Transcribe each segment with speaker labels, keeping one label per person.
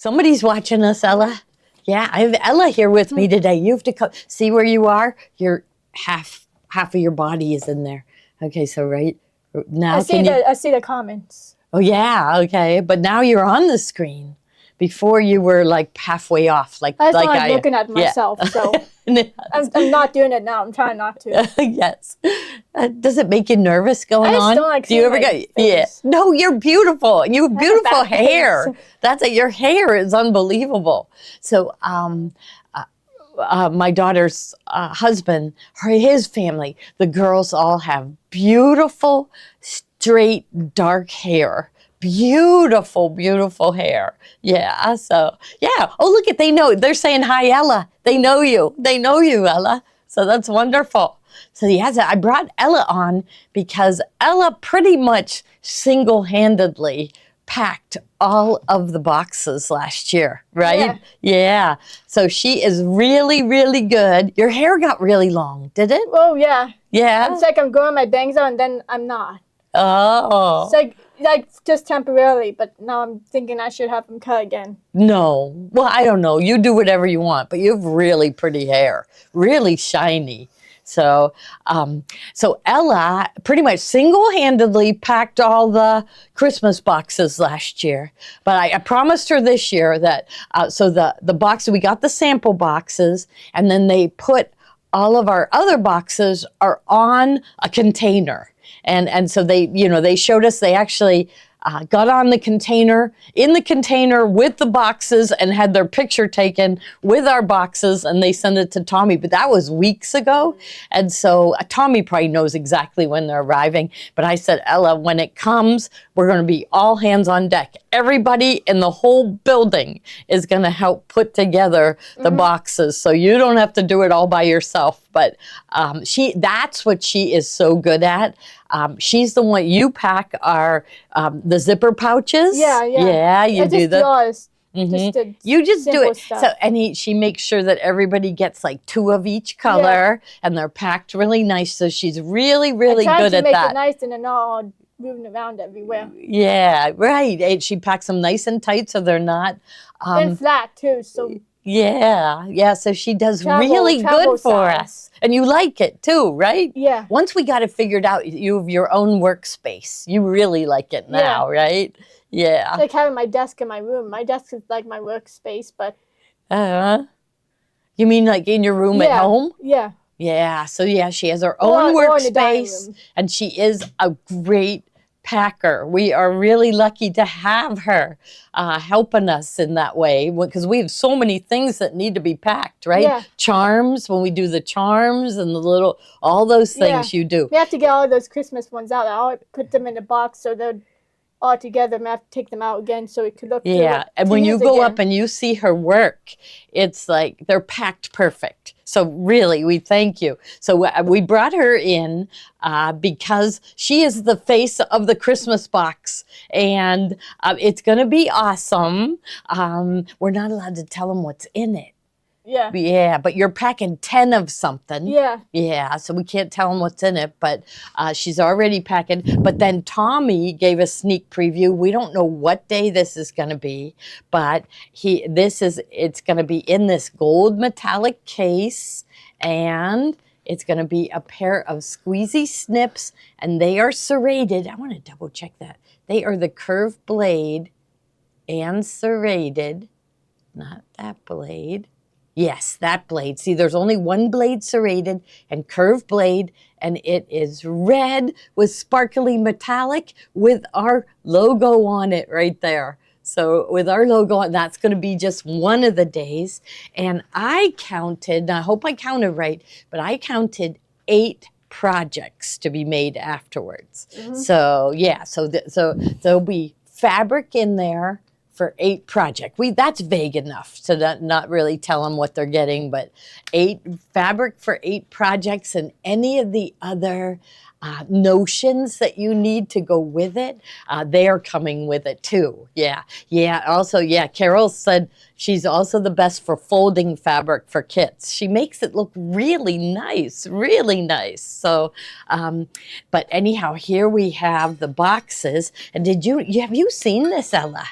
Speaker 1: Somebody's watching us, Ella. Yeah, I have Ella here with me today. You have to come. See where you are? You're half of your body is in there. Okay, so right now
Speaker 2: I see the comments.
Speaker 1: Oh yeah, okay. But now you're on the screen. Before you were like halfway off, like
Speaker 2: I'm looking at myself. Yeah. So I'm not doing it now. I'm trying not to.
Speaker 1: Yes. Does it make you nervous going on?
Speaker 2: I just don't like seeing my face.
Speaker 1: Yeah. No, you're beautiful. You have beautiful hair. That's it. Your hair is unbelievable. So, my daughter's husband, his family, the girls all have beautiful, straight, dark hair. Beautiful, beautiful hair. Yeah, so, yeah. Oh, look they know. They're saying, hi, Ella. They know you. They know you, Ella. So that's wonderful. So, yes, I brought Ella on because Ella pretty much single-handedly packed all of the boxes last year, right? Yeah. So she is really, really good. Your hair got really long, did it?
Speaker 2: Oh, yeah.
Speaker 1: Yeah?
Speaker 2: It's like I'm growing my bangs out and then I'm not.
Speaker 1: Oh.
Speaker 2: It's like just temporarily, but now I'm thinking I should have them cut again.
Speaker 1: No. Well, I don't know. You do whatever you want, but you have really pretty hair, really shiny. So, so Ella pretty much single-handedly packed all the Christmas boxes last year. But I promised her this year that, so the box, we got the sample boxes, and then they put all of our other boxes are on a container. And so they showed us, they actually got on the container, in the container with the boxes and had their picture taken with our boxes, and they sent it to Tommy. But that was weeks ago. And so Tommy probably knows exactly when they're arriving. But I said, Ella, when it comes, we're going to be all hands on deck. Everybody in the whole building is going to help put together the boxes. So you don't have to do it all by yourself. But that's what she is so good at. She's the one, you pack the zipper pouches.
Speaker 2: Yeah.
Speaker 1: Yeah, you do
Speaker 2: the.
Speaker 1: You just do it.
Speaker 2: Stuff.
Speaker 1: So, and she makes sure that everybody gets like 2 of each color, and they're packed really nice. So she's really, really good at that.
Speaker 2: I try to make it nice and then not all moving around everywhere.
Speaker 1: Yeah, right. And she packs them nice and tight so they're not.
Speaker 2: And flat too. So.
Speaker 1: Yeah. So she does really good for us. And you like it too, right?
Speaker 2: Yeah.
Speaker 1: Once we got it figured out, you have your own workspace. You really like it now, right? Yeah.
Speaker 2: It's like having my desk in my room. My desk is like my workspace, but.
Speaker 1: You mean like in your room at home?
Speaker 2: Yeah.
Speaker 1: Yeah. So she has her own workspace, and she is a great packer. We are really lucky to have her helping us in that way, because we have so many things that need to be packed, right?
Speaker 2: Yeah.
Speaker 1: Charms, when we do the charms and all those things you do.
Speaker 2: We have to get all those Christmas ones out. I'll put them in a box so they're all together. We have to take them out again so it could look
Speaker 1: Yeah, and when you go up and you see her work, it's like they're packed perfect. So really, we thank you. So we brought her in because she is the face of the Christmas box, and it's going to be awesome. We're not allowed to tell them what's in it.
Speaker 2: Yeah.
Speaker 1: Yeah, but you're packing 10 of something.
Speaker 2: Yeah.
Speaker 1: Yeah, so we can't tell them what's in it, but she's already packing. But then Tommy gave a sneak preview. We don't know what day this is going to be, but it's going to be in this gold metallic case, and it's going to be a pair of squeezy snips, and they are serrated. I want to double check that. They are the curved blade and serrated, not that blade. Yes, that blade. See, there's only one blade serrated and curved blade, and it is red with sparkly metallic with our logo on it right there. So with our logo on, that's going to be just one of the days. And I counted, and I hope I counted right, but I counted 8 projects to be made afterwards. So yeah, so there'll be fabric in there for 8 projects. That's vague enough to not really tell them what they're getting, but 8 fabric for 8 projects, and any of the other notions that you need to go with it, they are coming with it too. Yeah. Also, Carol said she's also the best for folding fabric for kits. She makes it look really nice, really nice. So, but anyhow, here we have the boxes. And have you seen this, Ella?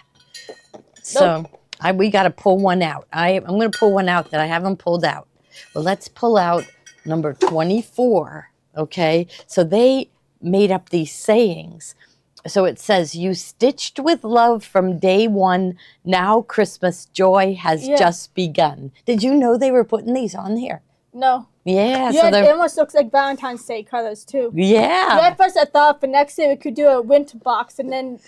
Speaker 1: So,
Speaker 2: nope.
Speaker 1: We got to pull one out. I'm going to pull one out that I haven't pulled out. Well, let's pull out number 24. Okay. So they made up these sayings. So it says, you stitched with love from day one. Now Christmas joy has just begun. Did you know they were putting these on here?
Speaker 2: No.
Speaker 1: Yeah.
Speaker 2: Yeah,
Speaker 1: So
Speaker 2: it almost looks like Valentine's Day colors too.
Speaker 1: Yeah.
Speaker 2: Yeah, at first I thought for next year we could do a winter box and then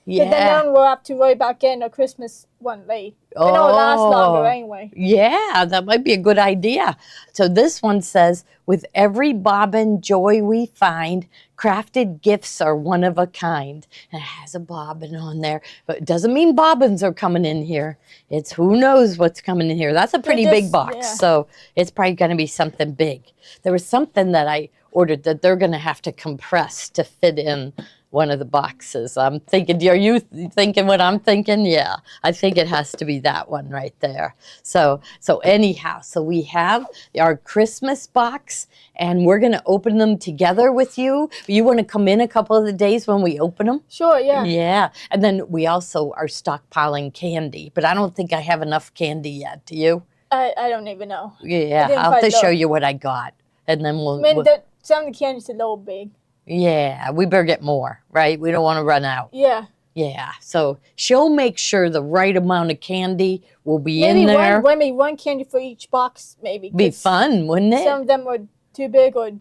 Speaker 2: then we'll have to worry about getting a Christmas one late.
Speaker 1: Oh,
Speaker 2: it'll last longer anyway.
Speaker 1: Yeah, that might be a good idea. So this one says, with every bobbin joy we find, crafted gifts are one of a kind. And it has a bobbin on there, but it doesn't mean bobbins are coming in here. It's who knows what's coming in here. That's a pretty big box, so it's probably going to be something big. There was something that I ordered that they're going to have to compress to fit in one of the boxes. I'm thinking, are you thinking what I'm thinking? Yeah, I think it has to be that one right there. So anyhow, so we have our Christmas box and we're going to open them together with you. You want to come in a couple of the days when we open them?
Speaker 2: Sure, yeah.
Speaker 1: Yeah, and then we also are stockpiling candy, but I don't think I have enough candy yet. Do you?
Speaker 2: I don't even know.
Speaker 1: Yeah, I'll have to show you what I got. And then we'll...
Speaker 2: I mean, some of the candy's a little big.
Speaker 1: Yeah, we better get more, right? We don't want to run out.
Speaker 2: Yeah.
Speaker 1: Yeah, so she'll make sure the right amount of candy will be in there.
Speaker 2: Maybe one candy for each box, maybe.
Speaker 1: Be fun, wouldn't it?
Speaker 2: Some of them were too big or...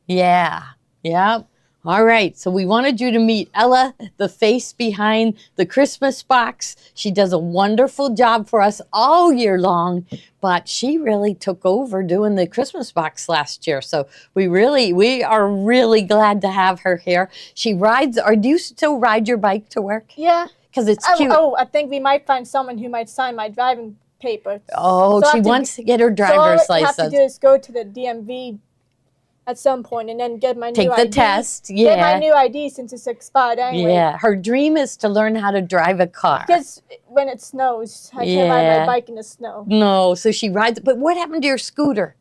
Speaker 1: Yeah, yeah. All right, so we wanted you to meet Ella, the face behind the Christmas box. She does a wonderful job for us all year long, but she really took over doing the Christmas box last year. So we are really glad to have her here. She rides, or do you still ride your bike to work?
Speaker 2: Yeah.
Speaker 1: Because it's cute.
Speaker 2: I think we might find someone who might sign my driving papers.
Speaker 1: Oh, so she wants to get her driver's license.
Speaker 2: All I have to do is go to the DMV at some point and then get my new ID.
Speaker 1: Take the test, yeah.
Speaker 2: Get my new ID since it's expired anyway.
Speaker 1: Yeah, her dream is to learn how to drive a car.
Speaker 2: Because when it snows, I can't ride my bike in the snow.
Speaker 1: No, so she rides, but what happened to your scooter?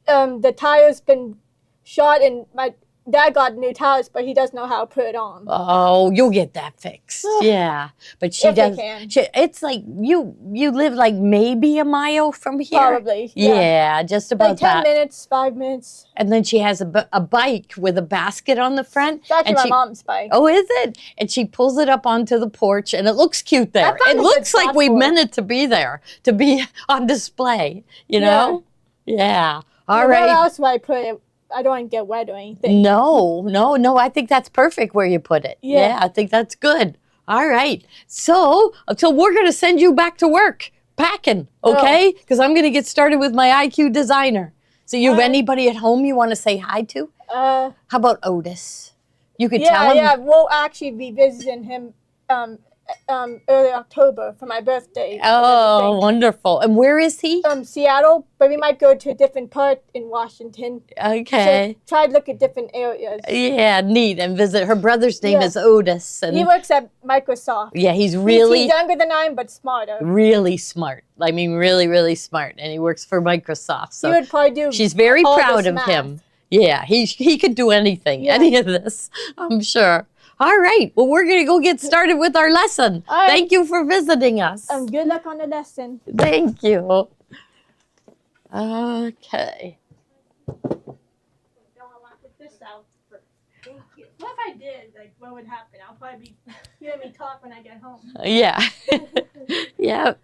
Speaker 2: The tire's been shot and my dad got new tires, but he doesn't know how to put it on.
Speaker 1: Oh, you'll get that fixed. Yeah, but she does. It's like you live like maybe a mile from here.
Speaker 2: Probably.
Speaker 1: Yeah, just about
Speaker 2: like 10 minutes, 5 minutes.
Speaker 1: And then she has a bike with a basket on the front.
Speaker 2: It's actually my mom's bike.
Speaker 1: Oh, is it? And she pulls it up onto the porch, and it looks cute there. It looks like we meant it to be there, to be on display. You know? Yeah. All right.
Speaker 2: Where else would I put it? I don't want to get wet or anything.
Speaker 1: No. I think that's perfect where you put it. Yeah, I think that's good. All right. So we're going to send you back to work packing, okay? Because I'm going to get started with my IQ designer. So you have anybody at home you want to say hi to? How about Otis? You could tell him.
Speaker 2: Yeah, we'll actually be visiting him early October for my birthday.
Speaker 1: Oh, wonderful. And where is he?
Speaker 2: Seattle, but we might go to a different part in Washington.
Speaker 1: Okay.
Speaker 2: So try to look at different areas.
Speaker 1: Yeah, neat. And visit. Her brother's name is Otis. And
Speaker 2: he works at Microsoft.
Speaker 1: Yeah, he's
Speaker 2: younger than I am, but smarter.
Speaker 1: Really smart. I mean, really, really smart. And he works for Microsoft. So
Speaker 2: he would probably do
Speaker 1: she's very proud of him. Yeah, he could do anything, any of this, I'm sure. All right. Well, we're going to go get started with our lesson. Right. Thank you for visiting us.
Speaker 2: Good luck on the lesson.
Speaker 1: Thank you. Okay.
Speaker 2: What if I did? Like, what would happen? I'll probably be hearing me talk when I get home.
Speaker 1: Yeah. Yeah.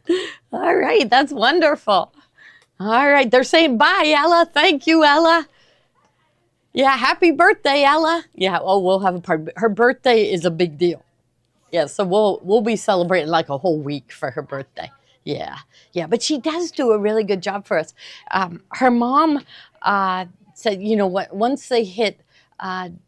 Speaker 1: All right. That's wonderful. All right. They're saying bye, Ella. Thank you, Ella. Yeah, happy birthday, Ella. Yeah, we'll have a party. Her birthday is a big deal. Yeah, so we'll be celebrating like a whole week for her birthday. Yeah, but she does do a really good job for us. Her mom said, you know what, once they hit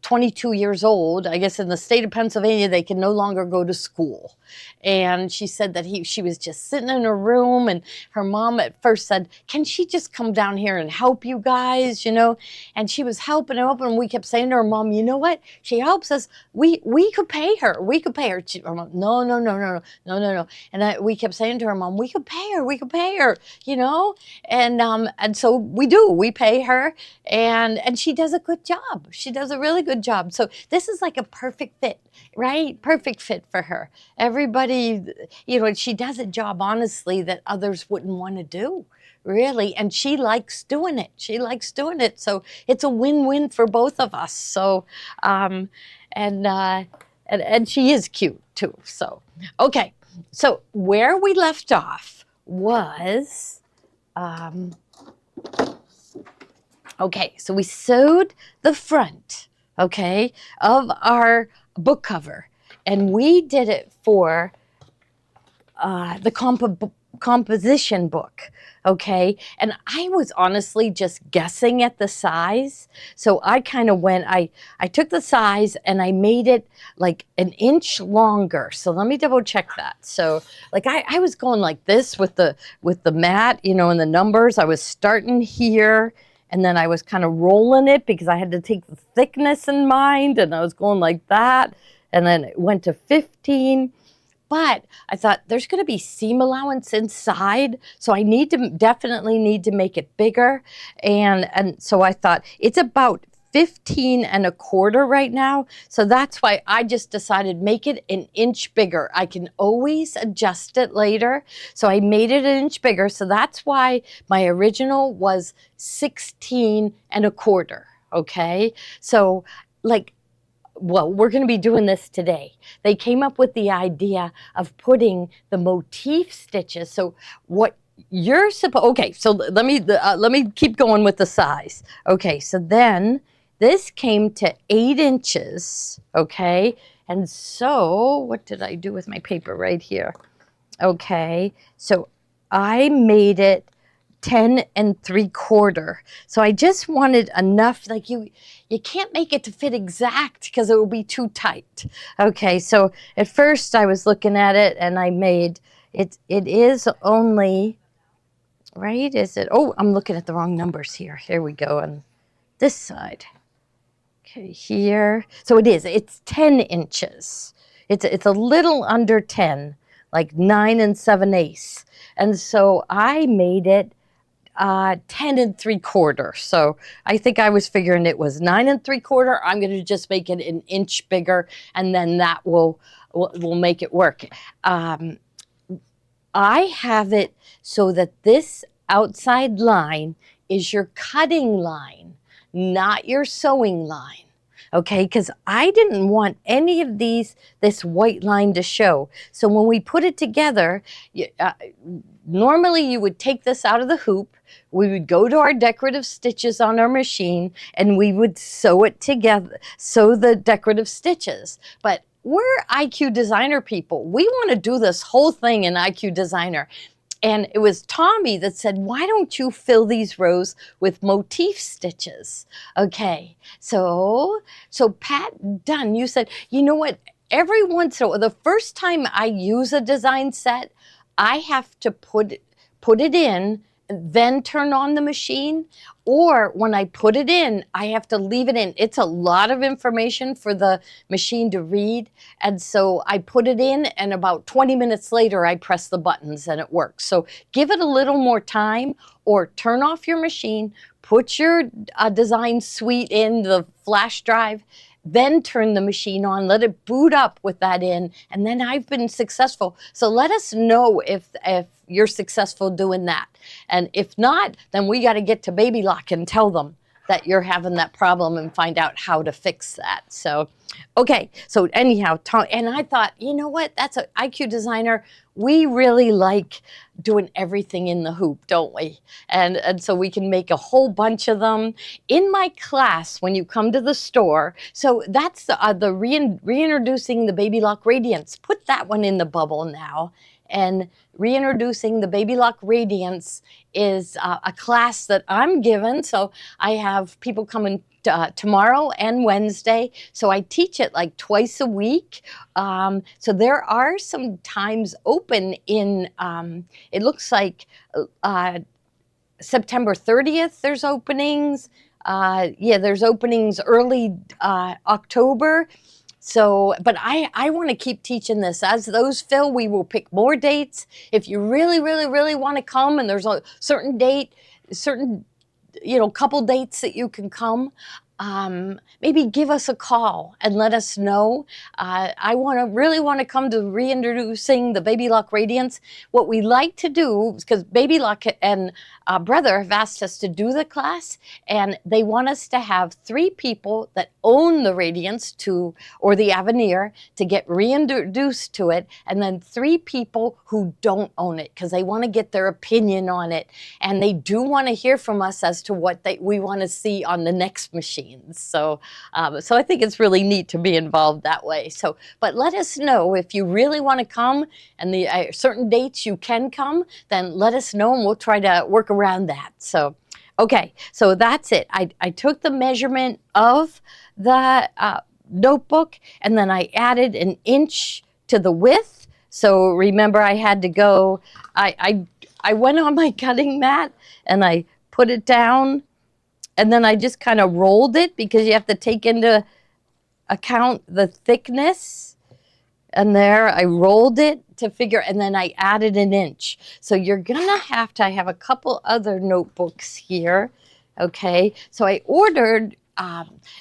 Speaker 1: 22 years old, I guess in the state of Pennsylvania, they can no longer go to school. And she said that she was just sitting in her room, and her mom at first said, can she just come down here and help you guys, you know? And she was helping and we kept saying to her mom, you know what? She helps us. We could pay her. We could pay her. Her mom, no. And we kept saying to her mom, we could pay her, you know? And so we do. We pay her, and she does a good job. She does does a really good job. So this is like a perfect fit, right? Perfect fit for her. Everybody, you know, she does a job, honestly, that others wouldn't want to do, really. And she likes doing it. She likes doing it. So it's a win-win for both of us. So, and she is cute too. So, okay. So where we left off was, okay, so we sewed the front, okay, of our book cover, and we did it for the composition book, okay? And I was honestly just guessing at the size. So I kind of went, I took the size and I made it like an inch longer. So let me double check that. So like I was going like this with the mat, you know, and the numbers. I was starting here, and then I was kind of rolling it because I had to take the thickness in mind, and I was going like that, and then it went to 15. But I thought there's going to be seam allowance inside, so I definitely need to make it bigger. And so I thought it's about 15 1/4 right now. So that's why I just decided make it an inch bigger. I can always adjust it later. So I made it an inch bigger. So that's why my original was 16 1/4. Okay. So like, well, we're going to be doing this today. They came up with the idea of putting the motif stitches. So what you're supposed, okay, so let me keep going with the size. Okay, so then this came to 8 inches, okay? And so what did I do with my paper right here? Okay, so I made it 10 3/4. So I just wanted enough, like you can't make it to fit exact because it will be too tight. Okay, so at first I was looking at it and I made it is only, right, is it, oh, I'm looking at the wrong numbers here. Here we go on this side. Okay, here, so it's 10 inches. It's a little under 10, like 9 7/8. And so I made it 10 3/4. So I think I was figuring it was 9 3/4. I'm going to just make it an inch bigger, and then that will make it work. I have it so that this outside line is your cutting line, not your sewing line. Okay, because I didn't want any of this white line to show. So when we put it together, normally you would take this out of the hoop, we would go to our decorative stitches on our machine, and we would sew it together, sew the decorative stitches. But we're IQ Designer people. We want to do this whole thing in IQ Designer. And it was Tommy that said, why don't you fill these rows with motif stitches? Okay, so Pat Dunn, you said, you know what, every once in a while, the first time I use a design set, I have to put it in, then turn on the machine, or when I put it in, I have to leave it in. It's a lot of information for the machine to read, and so I put it in, and about 20 minutes later, I press the buttons and it works. So give it a little more time, or turn off your machine, put your design suite in the flash drive, then turn the machine on, let it boot up with that in, and then I've been successful. So let us know if you're successful doing that. And if not, then we got to get to Baby Lock and tell them that you're having that problem and find out how to fix that. So, okay, so anyhow, and I thought, you know what, that's an IQ Designer. We really like doing everything in the hoop, don't we? And so we can make a whole bunch of them. In my class, when you come to the store, so that's the reintroducing the Baby Lock Radiance. Put that one in the bubble now. And reintroducing the Baby Lock Radiance is a class that I'm given. So I have people coming tomorrow and Wednesday. So I teach it like twice a week. So there are some times open in, it looks like September 30th, there's openings. Yeah, there's openings early October. So, but I want to keep teaching this. As those fill, we will pick more dates. If you really, really, really want to come, and there's a certain date, couple dates that you can come, maybe give us a call and let us know. I really want to come to reintroducing the Baby Lock Radiance. What we like to do, because Baby Lock and Brother have asked us to do the class, and they want us to have 3 people that own the Radiance or the Avenir to get reintroduced to it, and then 3 people who don't own it because they want to get their opinion on it, and they do want to hear from us as to what we want to see on the next machine. So I think it's really neat to be involved that way. So, but let us know if you really want to come and the certain dates you can come, then let us know and we'll try to work around that. So, okay, so that's it. I took the measurement of the notebook and then I added an inch to the width. So remember I had to go, I went on my cutting mat and I put it down. And then I just kind of rolled it because you have to take into account the thickness. And there I rolled it to figure, and then I added an inch. So you're gonna have to, I have a couple other notebooks here. Okay, so I ordered,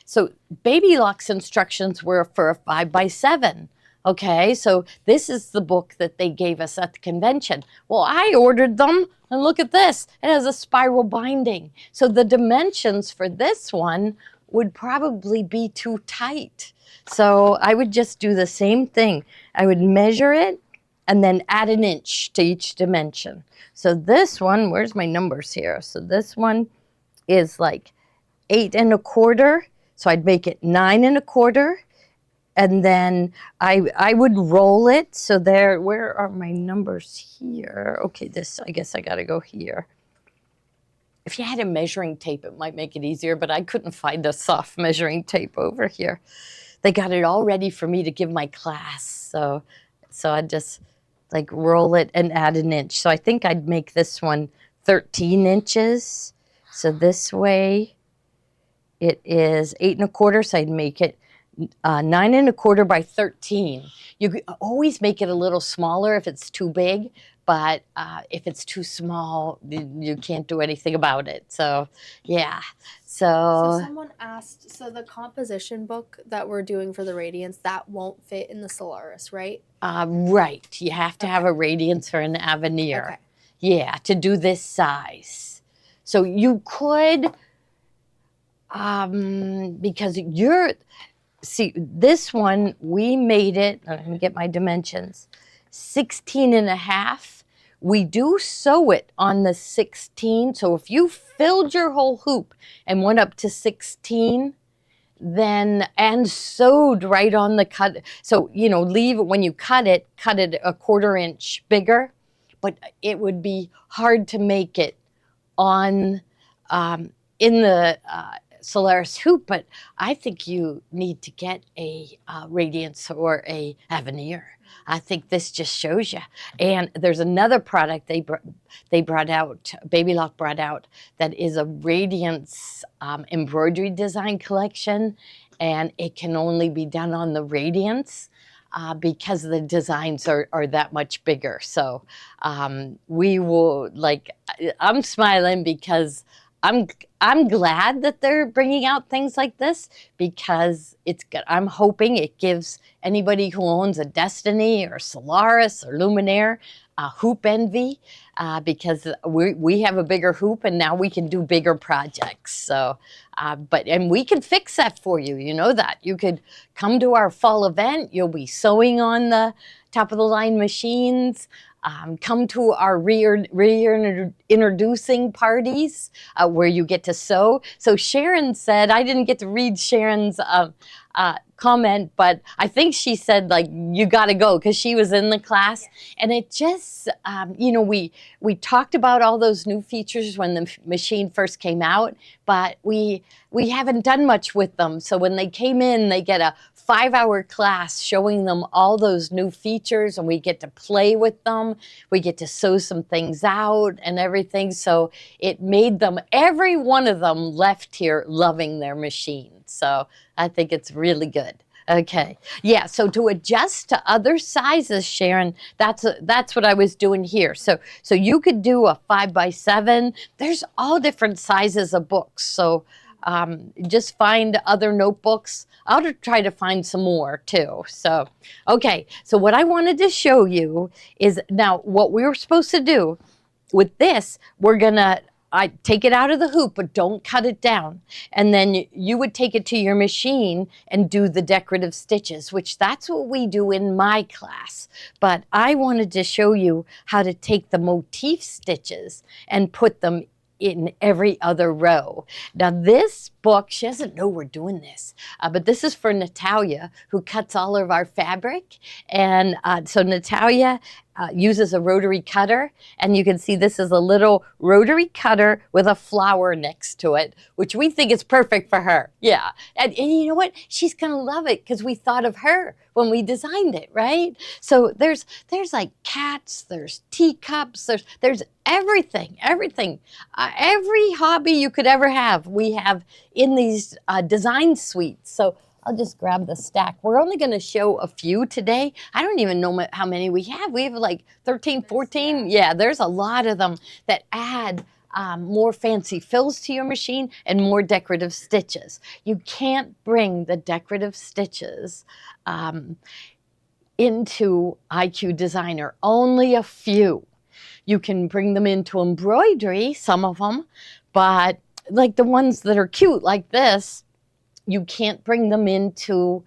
Speaker 1: so Baby Lock's instructions were for a 5x7. Okay, so this is the book that they gave us at the convention. Well, I ordered them, and look at this. It has a spiral binding. So the dimensions for this one would probably be too tight. So I would just do the same thing. I would measure it and then add an inch to each dimension. So this one, where's my numbers here? So this one is like 8 1/4. So I'd make it 9 1/4. And then I would roll it. So there, where are my numbers here? Okay, this, I guess I got to go here. If you had a measuring tape, it might make it easier, but I couldn't find a soft measuring tape over here. They got it all ready for me to give my class. So I just like roll it and add an inch. So I think I'd make this one 13 inches. So this way it is 8 1/4. So I'd make it 9 1/4 by 13. You could always make it a little smaller if it's too big, but if it's too small, you can't do anything about it. So, yeah.
Speaker 3: So someone asked, so the composition book that we're doing for the Radiance, that won't fit in the Solaris, right?
Speaker 1: Right. You have to have a Radiance or an Avenir.
Speaker 3: Okay.
Speaker 1: Yeah, to do this size. So you could, because see, this one, we made it, let me get my dimensions, 16 1/2. We do sew it on the 16. So if you filled your whole hoop and went up to 16, then, and sewed right on the cut. So, you know, leave it when you cut it 1/4 inch bigger, but it would be hard to make it on, in the, Solaris hoop, but I think you need to get a Radiance or a Avenir. I think this just shows you. And there's another product they brought out, Baby Lock brought out, that is a Radiance embroidery design collection, and it can only be done on the Radiance because the designs are that much bigger. So we will, like, I'm smiling because I'm glad that they're bringing out things like this, because I'm hoping it gives anybody who owns a Destiny or Solaris or Luminaire hoop envy, because we have a bigger hoop and now we can do bigger projects. So, and we can fix that for you. You know that. You could come to our fall event. You'll be sewing on the top of the line machines. Come to our reintroducing parties where you get to sew. So Sharon said, I didn't get to read Sharon's comment, but I think she said, like, you got to go because she was in the class. And it just, you know, we talked about all those new features when the machine first came out, but we haven't done much with them. So when they came in, they get a 5-hour class showing them all those new features, and we get to play with them. We get to sew some things out and everything. So it made them, every one of them left here loving their machine. So I think it's really good. Okay. Yeah. So to adjust to other sizes, Sharon, that's what I was doing here. So you could do a 5x7. There's all different sizes of books. So just find other notebooks. I'll try to find some more too. So, okay. So what I wanted to show you is now what we were supposed to do with this. We're gonna I take it out of the hoop, but don't cut it down. And then you would take it to your machine and do the decorative stitches, which that's what we do in my class. But I wanted to show you how to take the motif stitches and put them in every other row. Now this book, she doesn't know we're doing this, but this is for Natalia, who cuts all of our fabric. And so Natalia uses a rotary cutter, and you can see this is a little rotary cutter with a flower next to it, which we think is perfect for her. Yeah, and you know what? She's gonna love it because we thought of her when we designed it, right? So there's like cats, there's teacups, there's everything, every hobby you could ever have, we have in these design suites. So I'll just grab the stack. We're only going to show a few today. I don't even know how many we have. We have like 13, 14. Yeah, there's a lot of them that add more fancy fills to your machine and more decorative stitches. You can't bring the decorative stitches into IQ Designer, only a few. You can bring them into embroidery, some of them, but like the ones that are cute like this, you can't bring them into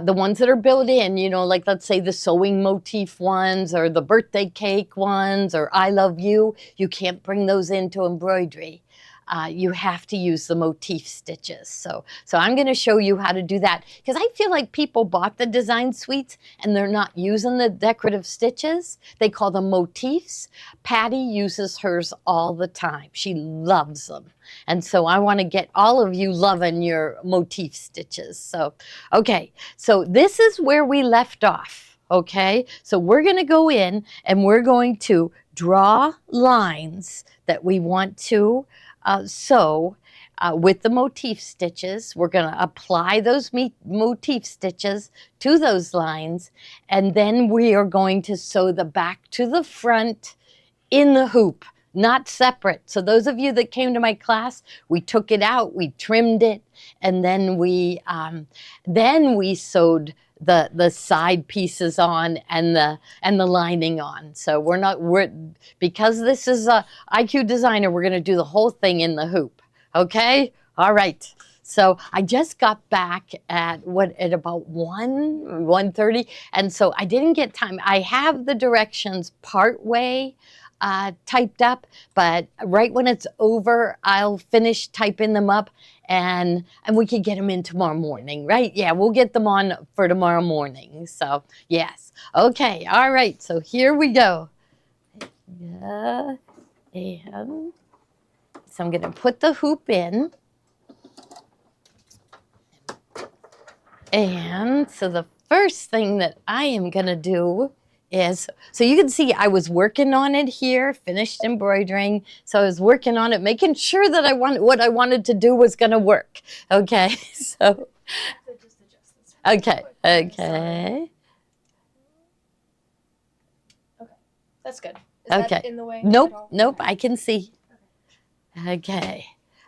Speaker 1: the ones that are built in, you know, like let's say the sewing motif ones or the birthday cake ones or I love you. You can't bring those into embroidery. You have to use the motif stitches. So I'm going to show you how to do that because I feel like people bought the design suites and they're not using the decorative stitches. They call them motifs. Patty uses hers all the time. She loves them. And so I want to get all of you loving your motif stitches. So, okay, so this is where we left off. Okay, so we're going to go in and we're going to draw lines that we want to sew with the motif stitches. We're going to apply those motif stitches to those lines, and then we are going to sew the back to the front in the hoop, not separate. So those of you that came to my class, we took it out, we trimmed it, and then we sewed the side pieces on and the lining on. So because this is a IQ Designer, we're going to do the whole thing in the hoop. Okay? All right. So I just got back at about 1:30, and so I didn't get time. I have the directions part way typed up, but right when it's over, I'll finish typing them up, and we could get them in tomorrow morning, right? Yeah, we'll get them on for tomorrow morning. So yes, okay, all right. So here we go. Yeah, and so I'm going to put the hoop in, and so the first thing that I am going to do is, so you can see I was working on it here, finished embroidering. So I was working on it, making sure that what I wanted to do was going to work. Okay, so, okay.
Speaker 3: Okay, that's good. Is that in the way?
Speaker 1: Nope, I can see. Okay,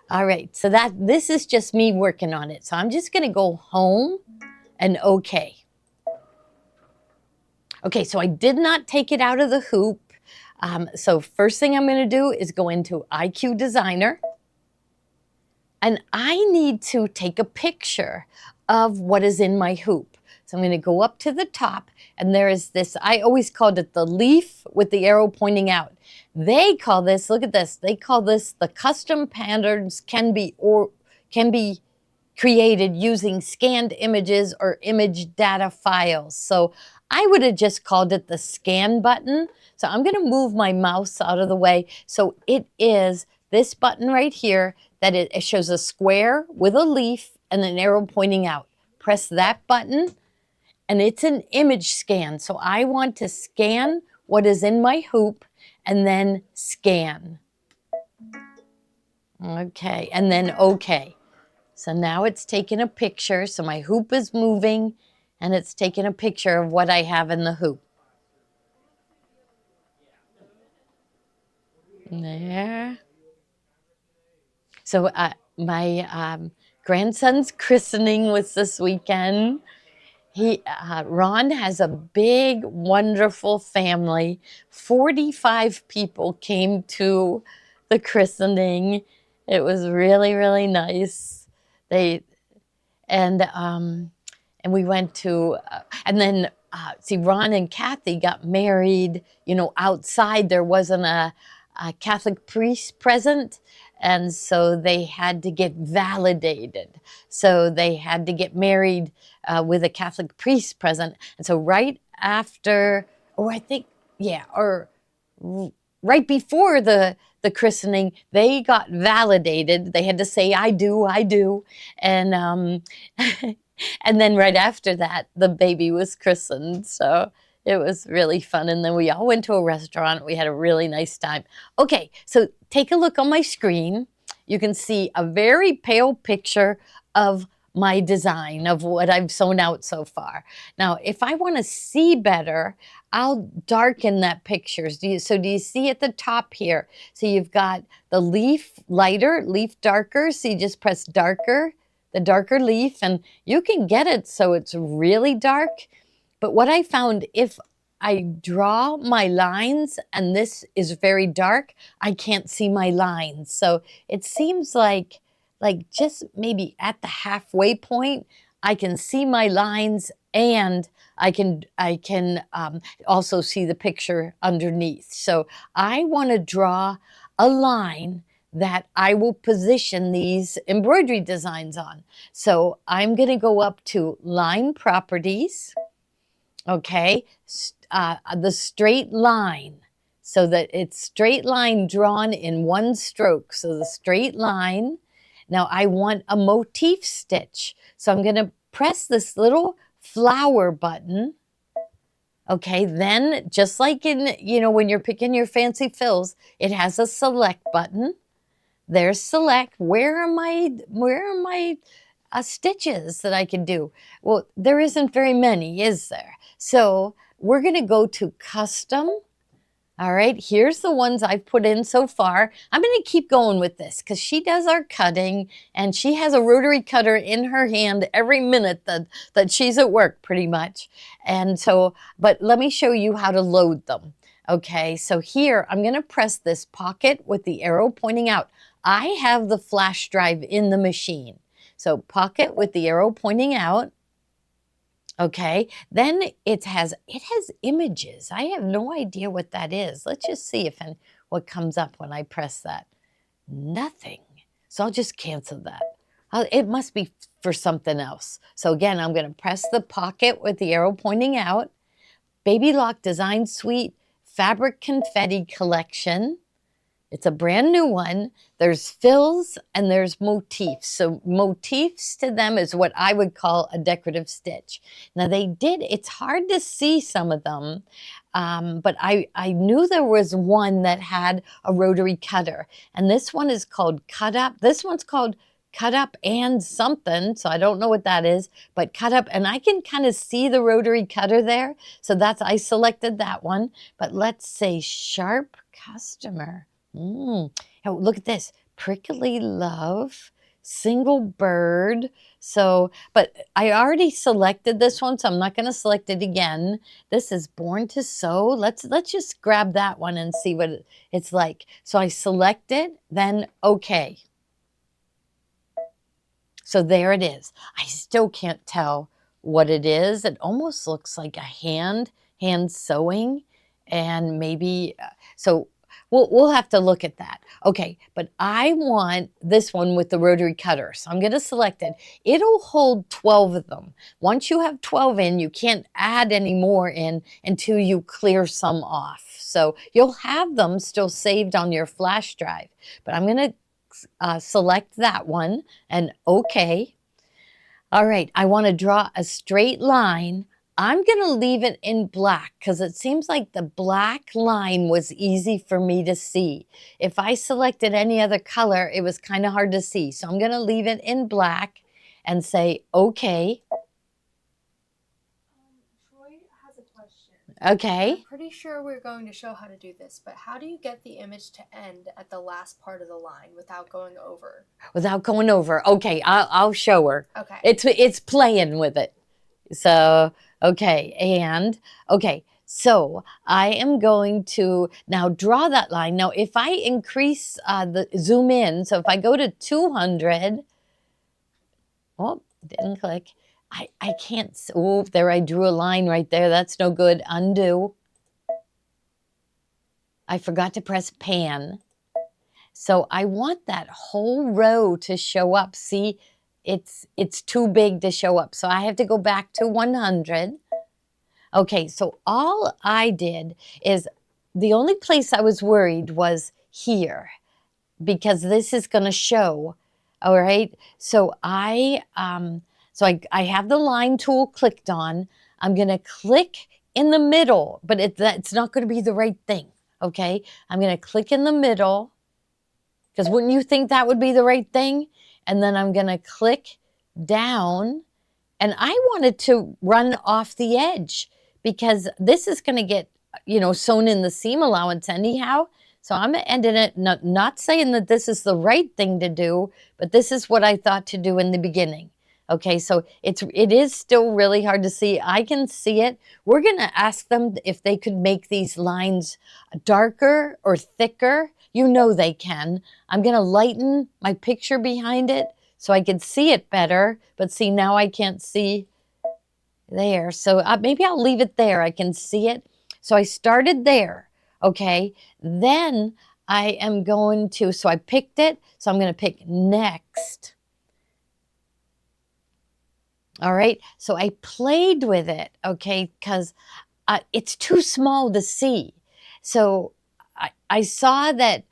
Speaker 1: all right, so this is just me working on it. So I'm just going to go home and okay. Okay, so I did not take it out of the hoop. So first thing I'm going to do is go into IQ Designer. And I need to take a picture of what is in my hoop. So I'm going to go up to the top, and there is this, I always called it the leaf with the arrow pointing out. They call this, look at this, they call this the custom patterns can be created using scanned images or image data files. So I would have just called it the scan button. So I'm going to move my mouse out of the way. So it is this button right here that it shows a square with a leaf and an arrow pointing out. Press that button and it's an image scan. So I want to scan what is in my hoop and then scan. Okay, and then okay. So now it's taking a picture. So my hoop is moving and it's taking a picture of what I have in the hoop. There. So my grandson's christening was this weekend. Ron has a big, wonderful family. 45 people came to the christening. It was really, really nice. They and we went to and then see, Ron and Kathy got married. Outside there wasn't a Catholic priest present, and so they had to get validated. So they had to get married with a Catholic priest present. And so right after, or I think, yeah, or right before the christening, they got validated. They had to say, I do. And and then right after that, the baby was christened. So it was really fun. And then we all went to a restaurant. We had a really nice time. Okay, so take a look on my screen. You can see a very pale picture of my design, of what I've sewn out so far. Now, if I want to see better, I'll darken that picture. Do you see at the top here? So you've got the leaf lighter, leaf darker. So you just press darker, the darker leaf, and you can get it so it's really dark. But what I found, if I draw my lines and this is very dark, I can't see my lines. So it seems like just maybe at the halfway point, I can see my lines, and I can also see the picture underneath. So I want to draw a line that I will position these embroidery designs on. So I'm going to go up to line properties. Okay, the straight line, so that it's straight line drawn in one stroke. So the straight line. Now I want a motif stitch. So I'm going to press this little flower button. Okay, then just like in, when you're picking your fancy fills, it has a select button. There's select. Where are my stitches that I can do? Well, there isn't very many, is there? So we're going to go to custom. All right, here's the ones I've put in so far. I'm going to keep going with this because she does our cutting, and she has a rotary cutter in her hand every minute that she's at work, pretty much. And so, but let me show you how to load them. Okay, so here I'm going to press this pocket with the arrow pointing out. I have the flash drive in the machine. So pocket with the arrow pointing out. Okay, then it has images. I have no idea what that is. Let's just see what comes up when I press that. Nothing. So I'll just cancel that. It must be for something else. So again, I'm going to press the pocket with the arrow pointing out. Baby Lock Design Suite Fabric Confetti Collection. It's a brand new one. There's fills and there's motifs. So motifs to them is what I would call a decorative stitch. Now it's hard to see some of them, but I knew there was one that had a rotary cutter. And this one is called Cut Up. This one's called Cut Up and something. So I don't know what that is, but Cut Up. And I can kind of see the rotary cutter there. So I selected that one. But let's say Sharp Customer. Oh, look at this. Prickly Love, Single Bird. So, but I already selected this one, so I'm not going to select it again. This is Born to Sew. Let's just grab that one and see what it's like. So I select it, then okay. So there it is. I still can't tell what it is. It almost looks like a hand sewing, and maybe so. We'll have to look at that. Okay, but I want this one with the rotary cutter. So I'm going to select it. It'll hold 12 of them. Once you have 12 in, you can't add any more in until you clear some off. So you'll have them still saved on your flash drive. But I'm going to select that one and okay. All right, I want to draw a straight line. I'm going to leave it in black because it seems like the black line was easy for me to see. If I selected any other color, it was kind of hard to see. So I'm going to leave it in black and say, okay.
Speaker 3: Troy has a question.
Speaker 1: Okay.
Speaker 3: I'm pretty sure we're going to show how to do this, but how do you get the image to end at the last part of the line without going over?
Speaker 1: Without going over. Okay, I'll show her.
Speaker 3: Okay.
Speaker 1: It's playing with it. So, okay, and okay, so I am going to now draw that line. Now, if I increase the zoom in, so if I go to 200, oh, didn't click. I can't, oh, there I drew a line right there. That's no good. Undo. I forgot to press pan. So I want that whole row to show up. See, it's too big to show up. So I have to go back to 100. Okay, so all I did is, the only place I was worried was here, because this is going to show. All right, so I have the line tool clicked on. I'm going to click in the middle, but it's not going to be the right thing. Okay, I'm going to click in the middle, because wouldn't you think that would be the right thing? And then I'm going to click down, and I wanted to run off the edge, because this is going to get, sewn in the seam allowance anyhow. So I'm ending it, not saying that this is the right thing to do, but this is what I thought to do in the beginning. Okay, so it is still really hard to see. I can see it. We're going to ask them if they could make these lines darker or thicker. You know they can. I'm going to lighten my picture behind it so I can see it better. But see, now I can't see there. So maybe I'll leave it there. I can see it. So I started there. Okay, then I am going to, so I picked it. So I'm going to pick next. All right, so I played with it, okay, because it's too small to see. So I saw that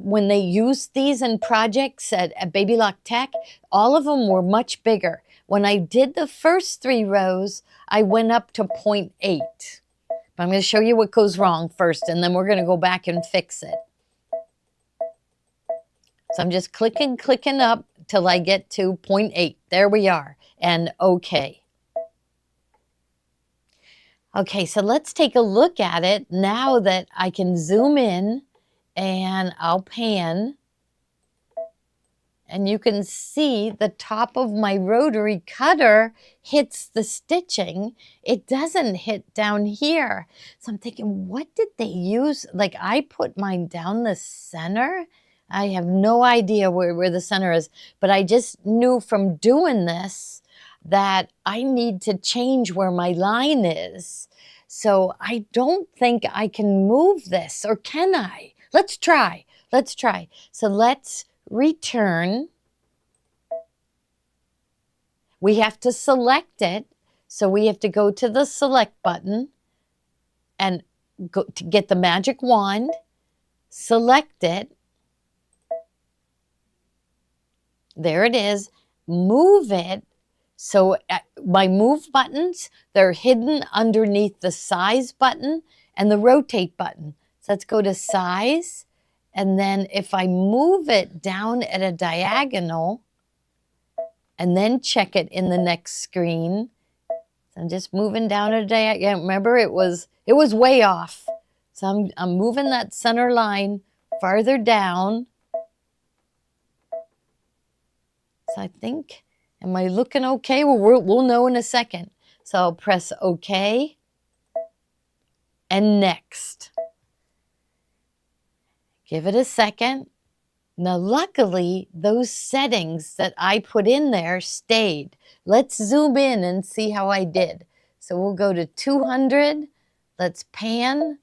Speaker 1: when they used these in projects at Baby Lock Tech, all of them were much bigger. When I did the first 3 rows, I went up to 0.8. But I'm going to show you what goes wrong first, and then we're going to go back and fix it. So I'm just clicking up till I get to 0.8. There we are. And okay. Okay, so let's take a look at it now that I can zoom in, and I'll pan. And you can see the top of my rotary cutter hits the stitching. It doesn't hit down here. So I'm thinking, what did they use? Like, I put mine down the center. I have no idea where the center is, but I just knew from doing this that I need to change where my line is. So I don't think I can move this, or can I? Let's try. So let's return. We have to select it. So we have to go to the select button and go to get the magic wand, select it. There it is. Move it. So my move buttons, they're hidden underneath the size button and the rotate button. So let's go to size. And then if I move it down at a diagonal and then check it in the next screen. So I'm just moving down at a diagonal. Remember, it was way off. So I'm moving that center line farther down. So I think, am I looking okay? Well, we'll know in a second. So I'll press OK and next. Give it a second. Now, luckily, those settings that I put in there stayed. Let's zoom in and see how I did. So we'll go to 200. Let's pan.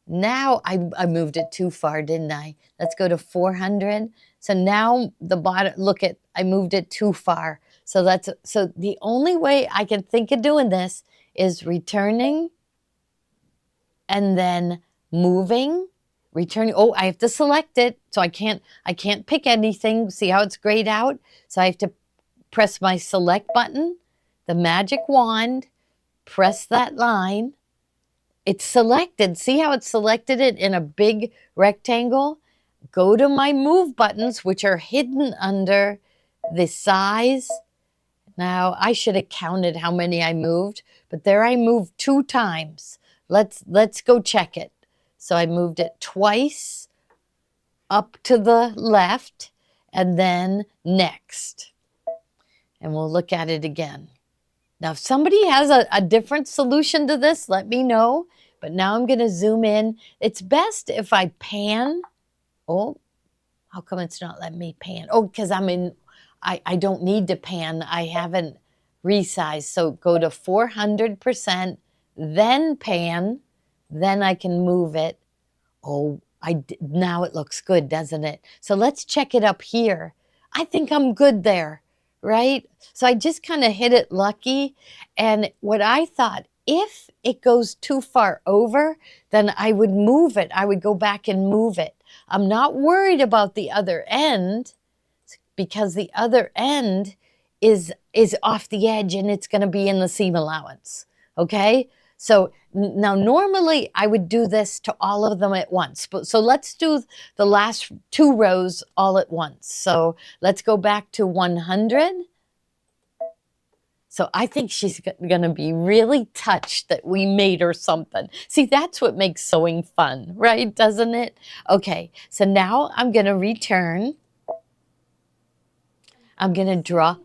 Speaker 1: Now I moved it too far, didn't I? Let's go to 400. So now the bottom, look at, I moved it too far. So the only way I can think of doing this is returning and then moving, returning. Oh, I have to select it. So I can't pick anything. See how it's grayed out? So I have to press my select button, the magic wand, press that line. It's selected. See how it selected it in a big rectangle? Go to my move buttons, which are hidden under the size Now, I should have counted how many I moved, but there I moved 2 times. Let's go check it. So I moved it twice up to the left and then next. And we'll look at it again. Now, if somebody has a different solution to this, let me know. But now I'm going to zoom in. It's best if I pan. Oh, how come it's not letting me pan? Oh, because I don't need to pan. I haven't resized. So go to 400%, then pan, then I can move it. Oh, now it looks good, doesn't it? So let's check it up here. I think I'm good there, right? So I just kind of hit it lucky. And what I thought, if it goes too far over, then I would move it. I would go back and move it. I'm not worried about the other end because the other end is off the edge and it's going to be in the seam allowance, okay? So now normally I would do this to all of them at once. So let's do the last 2 rows all at once. So let's go back to 100. So I think she's going to be really touched that we made her something. See, that's what makes sewing fun, right? Doesn't it? Okay, so now I'm going to return. I'm going to draw.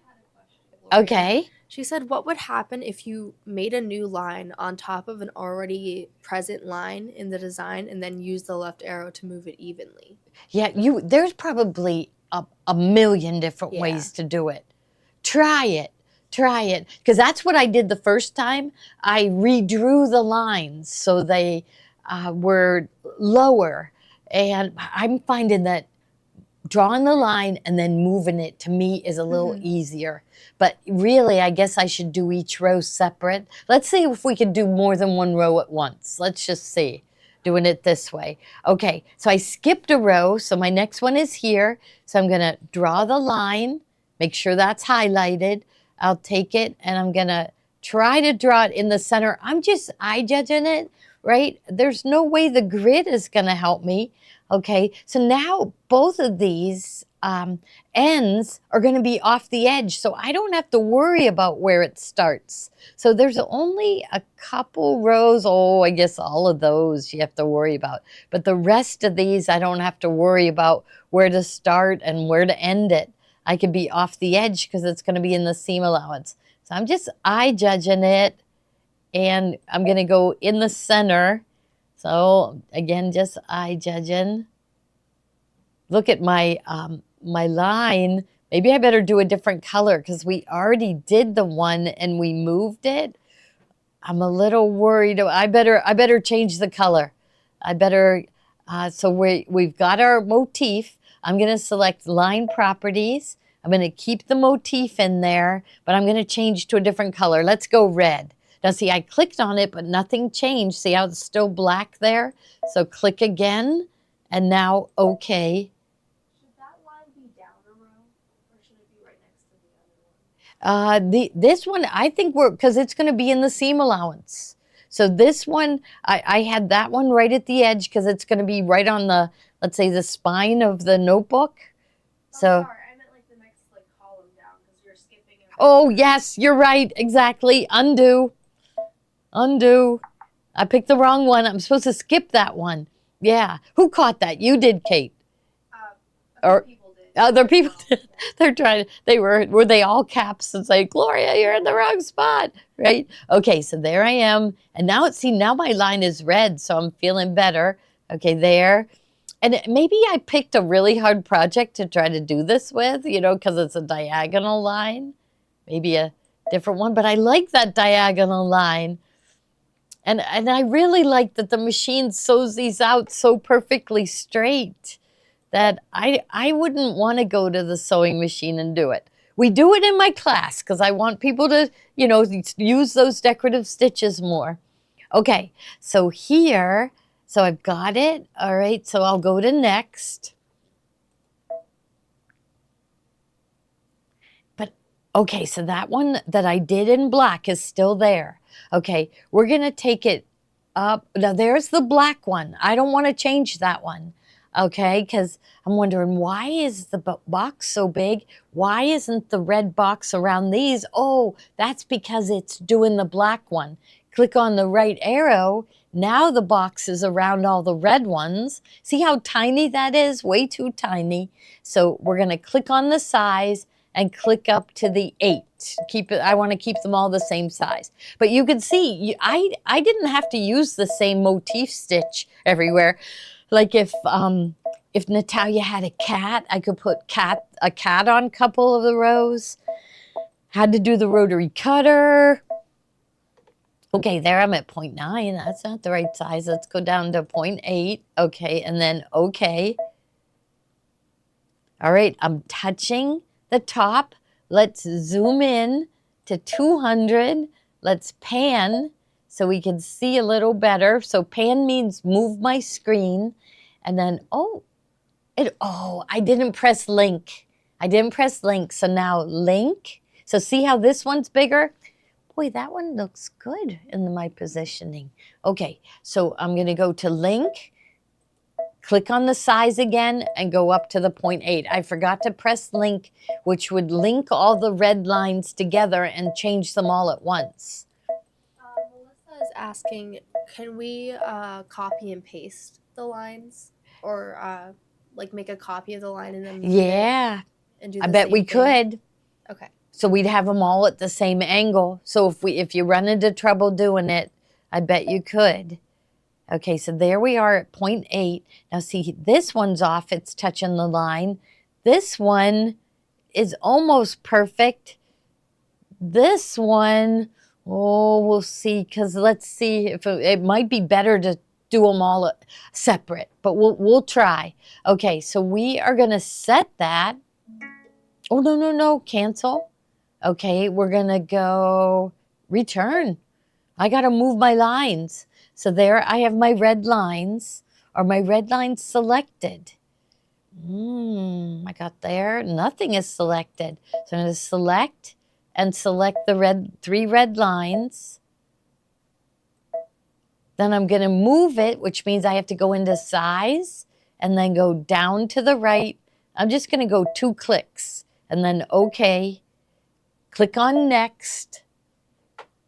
Speaker 1: Okay.
Speaker 3: She said, what would happen if you made a new line on top of an already present line in the design and then used the left arrow to move it evenly?
Speaker 1: Yeah, there's probably a million different ways to do it. Try it. Try it. Because that's what I did the first time. I redrew the lines so they were lower. And I'm finding that drawing the line and then moving it to me is a little easier. But really, I guess I should do each row separate. Let's see if we can do more than 1 row at once. Let's just see. Doing it this way. Okay, so I skipped a row, so my next one is here. So I'm gonna draw the line, make sure that's highlighted. I'll take it and I'm gonna try to draw it in the center. I'm just eye judging it, right? There's no way the grid is gonna help me. Okay, so now both of these ends are going to be off the edge, so I don't have to worry about where it starts. So there's only a couple rows. Oh, I guess all of those you have to worry about. But the rest of these, I don't have to worry about where to start and where to end it. I could be off the edge because it's going to be in the seam allowance. So I'm just eye judging it, and I'm going to go in the center. So again, just eye judging. Look at my my line. Maybe I better do a different color because we already did the one and we moved it. I'm a little worried. I better change the color. I better. So we've got our motif. I'm going to select line properties. I'm going to keep the motif in there, but I'm going to change to a different color. Let's go red. Now see, I clicked on it, but nothing changed. See how it's still black there? So click again, and now okay.
Speaker 3: Should that line be down a row, or should it be right next to the other one?
Speaker 1: This one, I think because it's going to be in the seam allowance. So this one, I had that one right at the edge because it's going to be right on the, let's say, the spine of the notebook. So.
Speaker 3: Sorry, I meant like the next column down because you're skipping.
Speaker 1: Oh yes, you're right. Exactly. Undo. Undo. I picked the wrong one. I'm supposed to skip that one. Yeah. Who caught that? You did, Kate.
Speaker 3: Other people did.
Speaker 1: Other people did. They're trying to, were they all caps and say, Gloria, you're in the wrong spot, right? Okay, so there I am. And now now my line is red, so I'm feeling better. Okay, there. And maybe I picked a really hard project to try to do this with, because it's a diagonal line. Maybe a different one, but I like that diagonal line. And I really like that the machine sews these out so perfectly straight that I wouldn't want to go to the sewing machine and do it. We do it in my class because I want people to, use those decorative stitches more. Okay, so here, so I've got it. All right, so I'll go to next. But, okay, so that one that I did in black is still there. Okay, we're going to take it up. Now, there's the black one. I don't want to change that one. okay? Because I'm wondering, why is the box so big? Why isn't the red box around these? Oh, that's because it's doing the black one. Click on the right arrow. Now the box is around all the red ones. See how tiny that is? Way too tiny. So we're going to click on the size and click up to the 8. Keep it. I want to keep them all the same size. But you can see, I didn't have to use the same motif stitch everywhere. Like if Natalia had a cat, I could put a cat on a couple of the rows. Had to do the rotary cutter. Okay, there I'm at 0.9. That's not the right size. Let's go down to 0.8. Okay, and then okay. All right, I'm touching the top. Let's zoom in to 200. Let's pan so we can see a little better. So pan means move my screen. And then, I didn't press link. I didn't press link. So now link. So see how this one's bigger? Boy, that one looks good in my positioning. Okay, so I'm going to go to link. Click on the size again and go up to the 0.8. I forgot to press link, which would link all the red lines together and change them all at once.
Speaker 3: Melissa is asking, can we copy and paste the lines? Or like make a copy of the line and then move
Speaker 1: Yeah,
Speaker 3: it and do
Speaker 1: I
Speaker 3: the
Speaker 1: bet
Speaker 3: same
Speaker 1: we
Speaker 3: thing?
Speaker 1: could.
Speaker 3: Okay.
Speaker 1: So we'd have them all at the same angle. So if you run into trouble doing it, I bet you could. Okay, so there we are at 0.8. Now see, this one's off. It's touching the line. This one is almost perfect. This one, we'll see, because let's see if it might be better to do them all separate, but we'll try. Okay, so we are going to set that. Oh, no, cancel. Okay, we're going to go return. I got to move my lines. So there I have my red lines, or my red lines selected. I got there. Nothing is selected. So I'm going to select and select the 3 red lines. Then I'm going to move it, which means I have to go into size and then go down to the right. I'm just going to go 2 clicks and then OK. Click on next.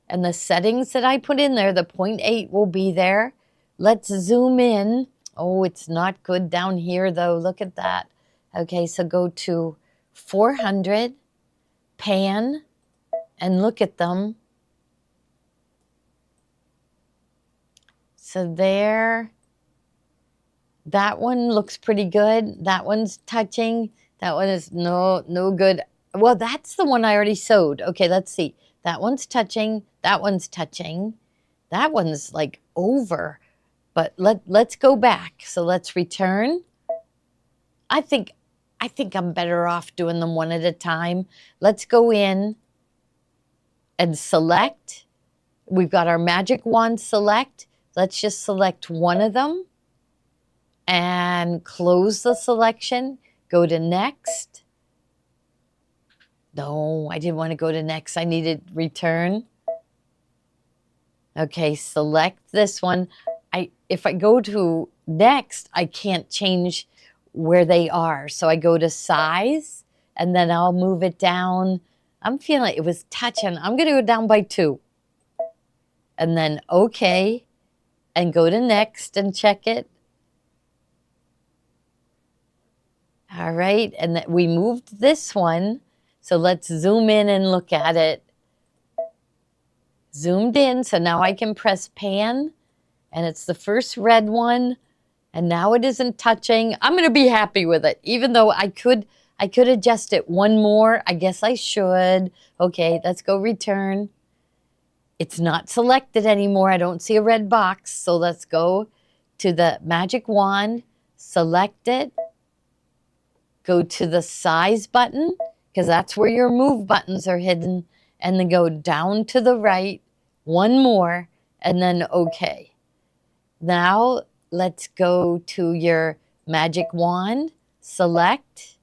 Speaker 1: And the settings that I put in there, the 0.8 will be there. Let's zoom in. Oh, it's not good down here though. Look at that. Okay, so go to 400, pan, and look at them. So there, that one looks pretty good. That one's touching. That one is no good. Well, that's the one I already sewed. Okay, let's see. That one's touching. That one's touching. That one's like over. But let's go back. So let's return. I think I'm better off doing them one at a time. Let's go in and select. We've got our magic wand select. Let's just select one of them and close the selection. Go to next. No, I didn't want to go to next. I needed return. Okay, select this one. If I go to next, I can't change where they are. So I go to size and then I'll move it down. I'm feeling like it was touching. I'm going to go down by 2. And then OK. And go to next and check it. All right, and we moved this one. So let's zoom in and look at it. Zoomed in, so now I can press pan. And it's the first red one. And now it isn't touching. I'm going to be happy with it, even though I could adjust it one more. I guess I should. Okay, let's go return. It's not selected anymore. I don't see a red box. So let's go to the magic wand, select it, go to the size button, because that's where your move buttons are hidden, and then go down to the right, one more, and then OK. Now let's go to your magic wand, select,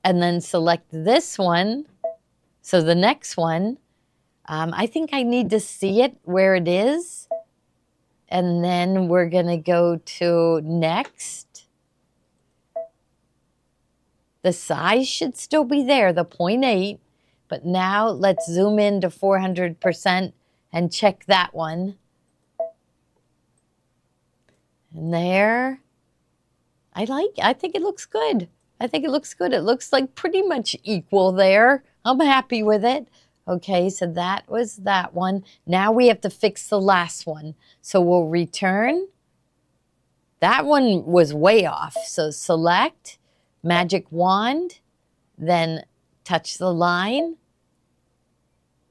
Speaker 1: and then select this one. So the next one, I think I need to see it where it is. And then we're going to go to next. The size should still be there, the 0.8, but now let's zoom in to 400% and check that one. And there, I think it looks good. I think it looks good. It looks like pretty much equal there. I'm happy with it. Okay, so that was that one. Now we have to fix the last one. So we'll return. That one was way off. So select, magic wand, then touch the line,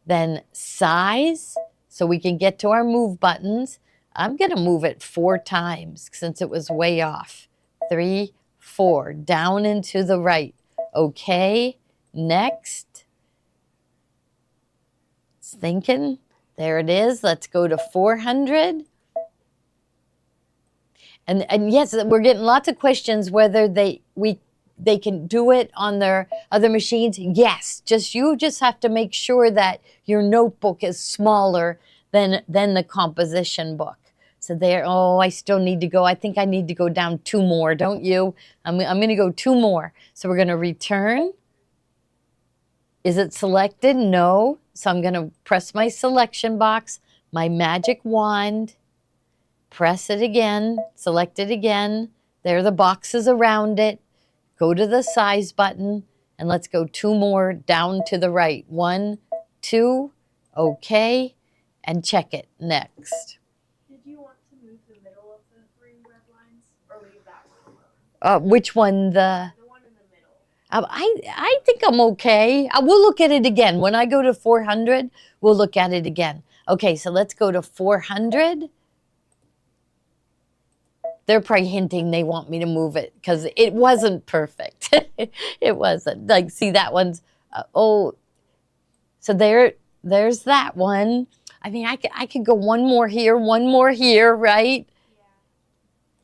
Speaker 1: then size, so we can get to our move buttons. I'm going to move it 4 times since it was way off. 3, 4, down and to the right. Okay, next. It's thinking. There it is. Let's go to 400. And yes, we're getting lots of questions whether they can do it on their other machines. Yes, you just have to make sure that your notebook is smaller than the composition book. So there, oh, I still need to go. I think I need to go down 2 more, don't you? I'm going to go 2 more. So we're going to return. Is it selected? No. So I'm going to press my selection box, my magic wand, press it again, select it again. There are the boxes around it. Go to the size button, and let's go 2 more down to the right. 1, 2, okay, and check it. Next.
Speaker 4: Did you want to move the middle of the 3 red lines, or leave that one alone?
Speaker 1: Which one?
Speaker 4: The one in the middle.
Speaker 1: I think I'm okay. We'll look at it again. When I go to 400, we'll look at it again. Okay, so let's go to 400. They're probably hinting they want me to move it because it wasn't perfect. It wasn't. Like, see, that one's, oh, so there's that one. I mean, I could go 1 more here, 1 more here, right?
Speaker 4: Yeah.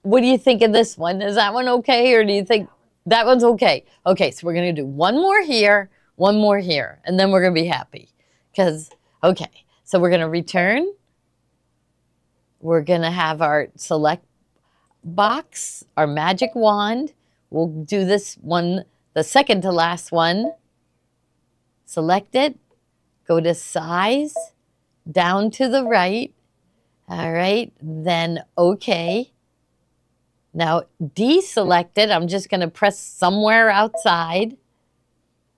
Speaker 1: What do you think of this one? Is that one okay, or do you think that one's okay? Okay, so we're going to do 1 more here, 1 more here, and then we're going to be happy. Because, okay, so we're going to return. We're going to have our select box, our magic wand. We'll do this one, the second to last one. Select it, go to size, down to the right. All right, then okay. Now deselect it. I'm just going to press somewhere outside.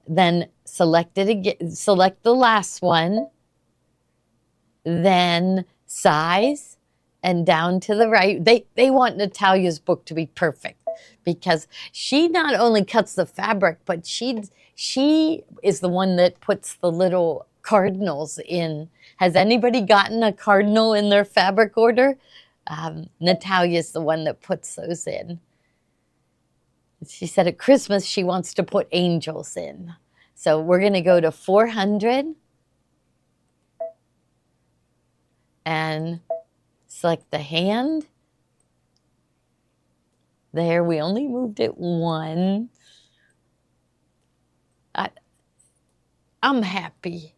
Speaker 1: Then select it again, select the last one. Then size, and down to the right. They want Natalia's book to be perfect because she not only cuts the fabric, but she is the one that puts the little cardinals in. Has anybody gotten a cardinal in their fabric order? Natalia's the one that puts those in. She said at Christmas she wants to put angels in. So we're going to go to 400 and select the hand. There, we only moved it 1. I'm happy.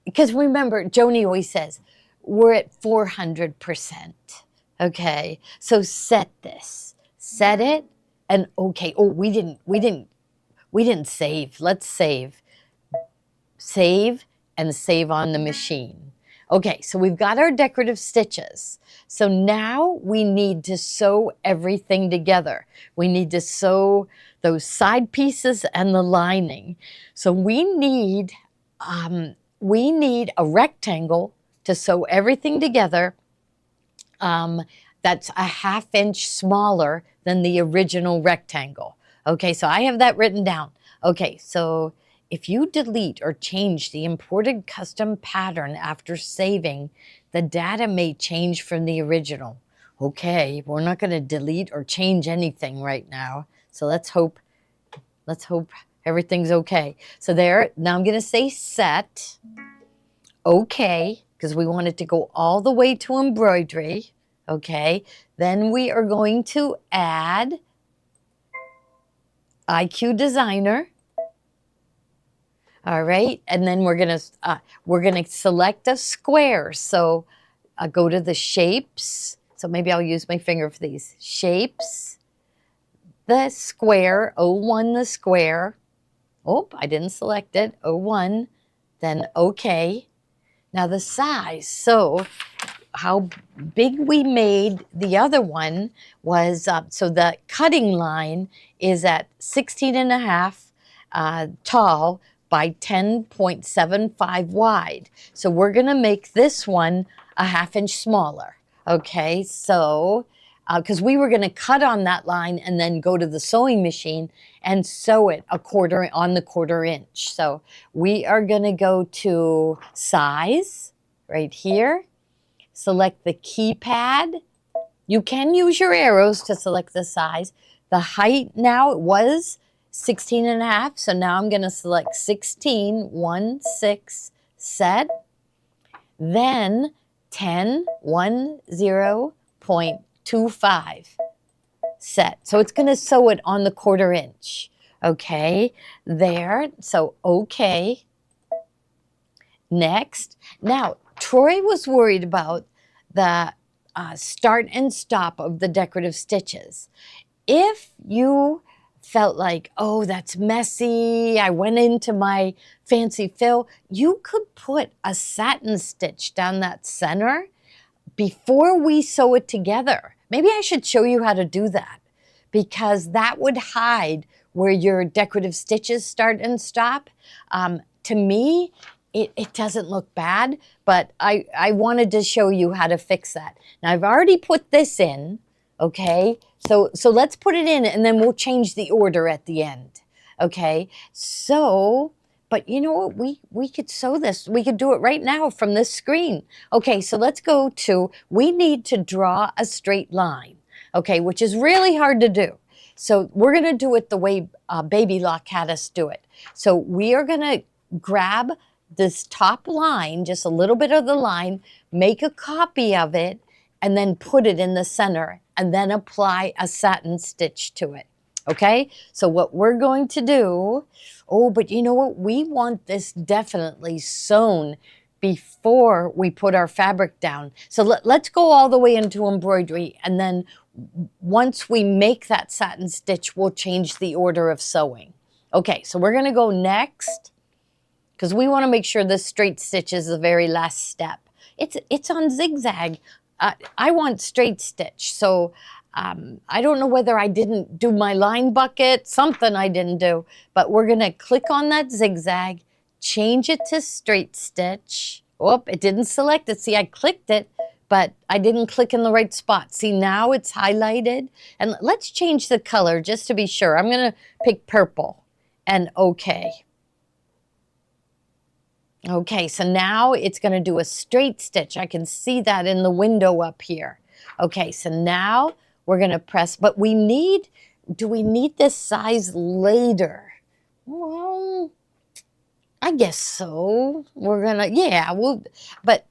Speaker 1: Because remember, Joni always says, we're at 400%. Okay, so set this. Set it, and okay. Oh, we didn't save. Let's save. Save and save on the machine. Okay, so we've got our decorative stitches. So now we need to sew everything together. We need to sew those side pieces and the lining. So we need a rectangle to sew everything together. That's a 1/2 inch smaller than the original rectangle. Okay, so I have that written down. Okay, so if you delete or change the imported custom pattern after saving, the data may change from the original. Okay, we're not going to delete or change anything right now. So let's hope everything's okay. So there, now I'm going to say set. Okay, because we want it to go all the way to embroidery. Okay, then we are going to add IQ Designer. All right, and then we're gonna select a square. So go to the shapes. So maybe I'll use my finger for these shapes. the square, O1 the square. Oh, I didn't select it, O1, then okay. Now the size, so how big we made the other one was, so the cutting line is at 16 and a half tall by 10.75 wide. So we're gonna make this one a ½ inch smaller, okay? So, because we were gonna cut on that line and then go to the sewing machine and sew it a quarter on the 1/4 inch. So we are gonna go to size right here. Select the keypad. You can use your arrows to select the size. The height now, it was 16 and a half, so now I'm going to select 16, 1, 6, set. Then 10, 1, 0.25, set. So it's going to sew it on the 1/4 inch. Okay, there, so okay. Next, now Troy was worried about the start and stop of the decorative stitches. If you felt like, oh, that's messy, I went into my fancy fill, you could put a satin stitch down that center before we sew it together. Maybe I should show you how to do that, because that would hide where your decorative stitches start and stop. To me, it doesn't look bad, but I wanted to show you how to fix that. Now I've already put this in, okay? So let's put it in and then we'll change the order at the end, okay? So, but you know what, we could sew this. We could do it right now from this screen. Okay, so let's go to, we need to draw a straight line, okay, which is really hard to do. So we're gonna do it the way Baby Lock had us do it. So we are gonna grab this top line, just a little bit of the line, make a copy of it, and then put it in the center, and then apply a satin stitch to it, okay? So what we're going to do, oh, but you know what? We want this definitely sewn before we put our fabric down. So let's go all the way into embroidery, and then once we make that satin stitch, we'll change the order of sewing. Okay, so we're gonna go next, because we want to make sure this straight stitch is the very last step. It's on zigzag. I want straight stitch, so I don't know whether I didn't do my line bucket, something I didn't do, but we're going to click on that zigzag, change it to straight stitch. Oh, it didn't select it. See, I clicked it, but I didn't click in the right spot. See, now it's highlighted. And let's change the color just to be sure. I'm going to pick purple and okay. Okay, so now it's going to do a straight stitch. I can see that in the window up here. Okay, so now we're going to press, but we need, do we need this size later? Well, I guess so. We're going to, yeah, but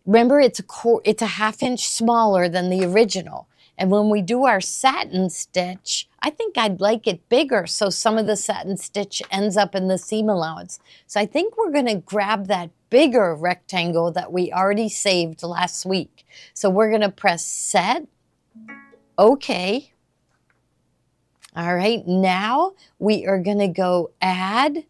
Speaker 1: remember it's a 1/2 inch smaller than the original. And when we do our satin stitch, I think I'd like it bigger so some of the satin stitch ends up in the seam allowance. So I think we're going to grab that bigger rectangle that we already saved last week. So we're going to press set, okay. All right, now we are going to go add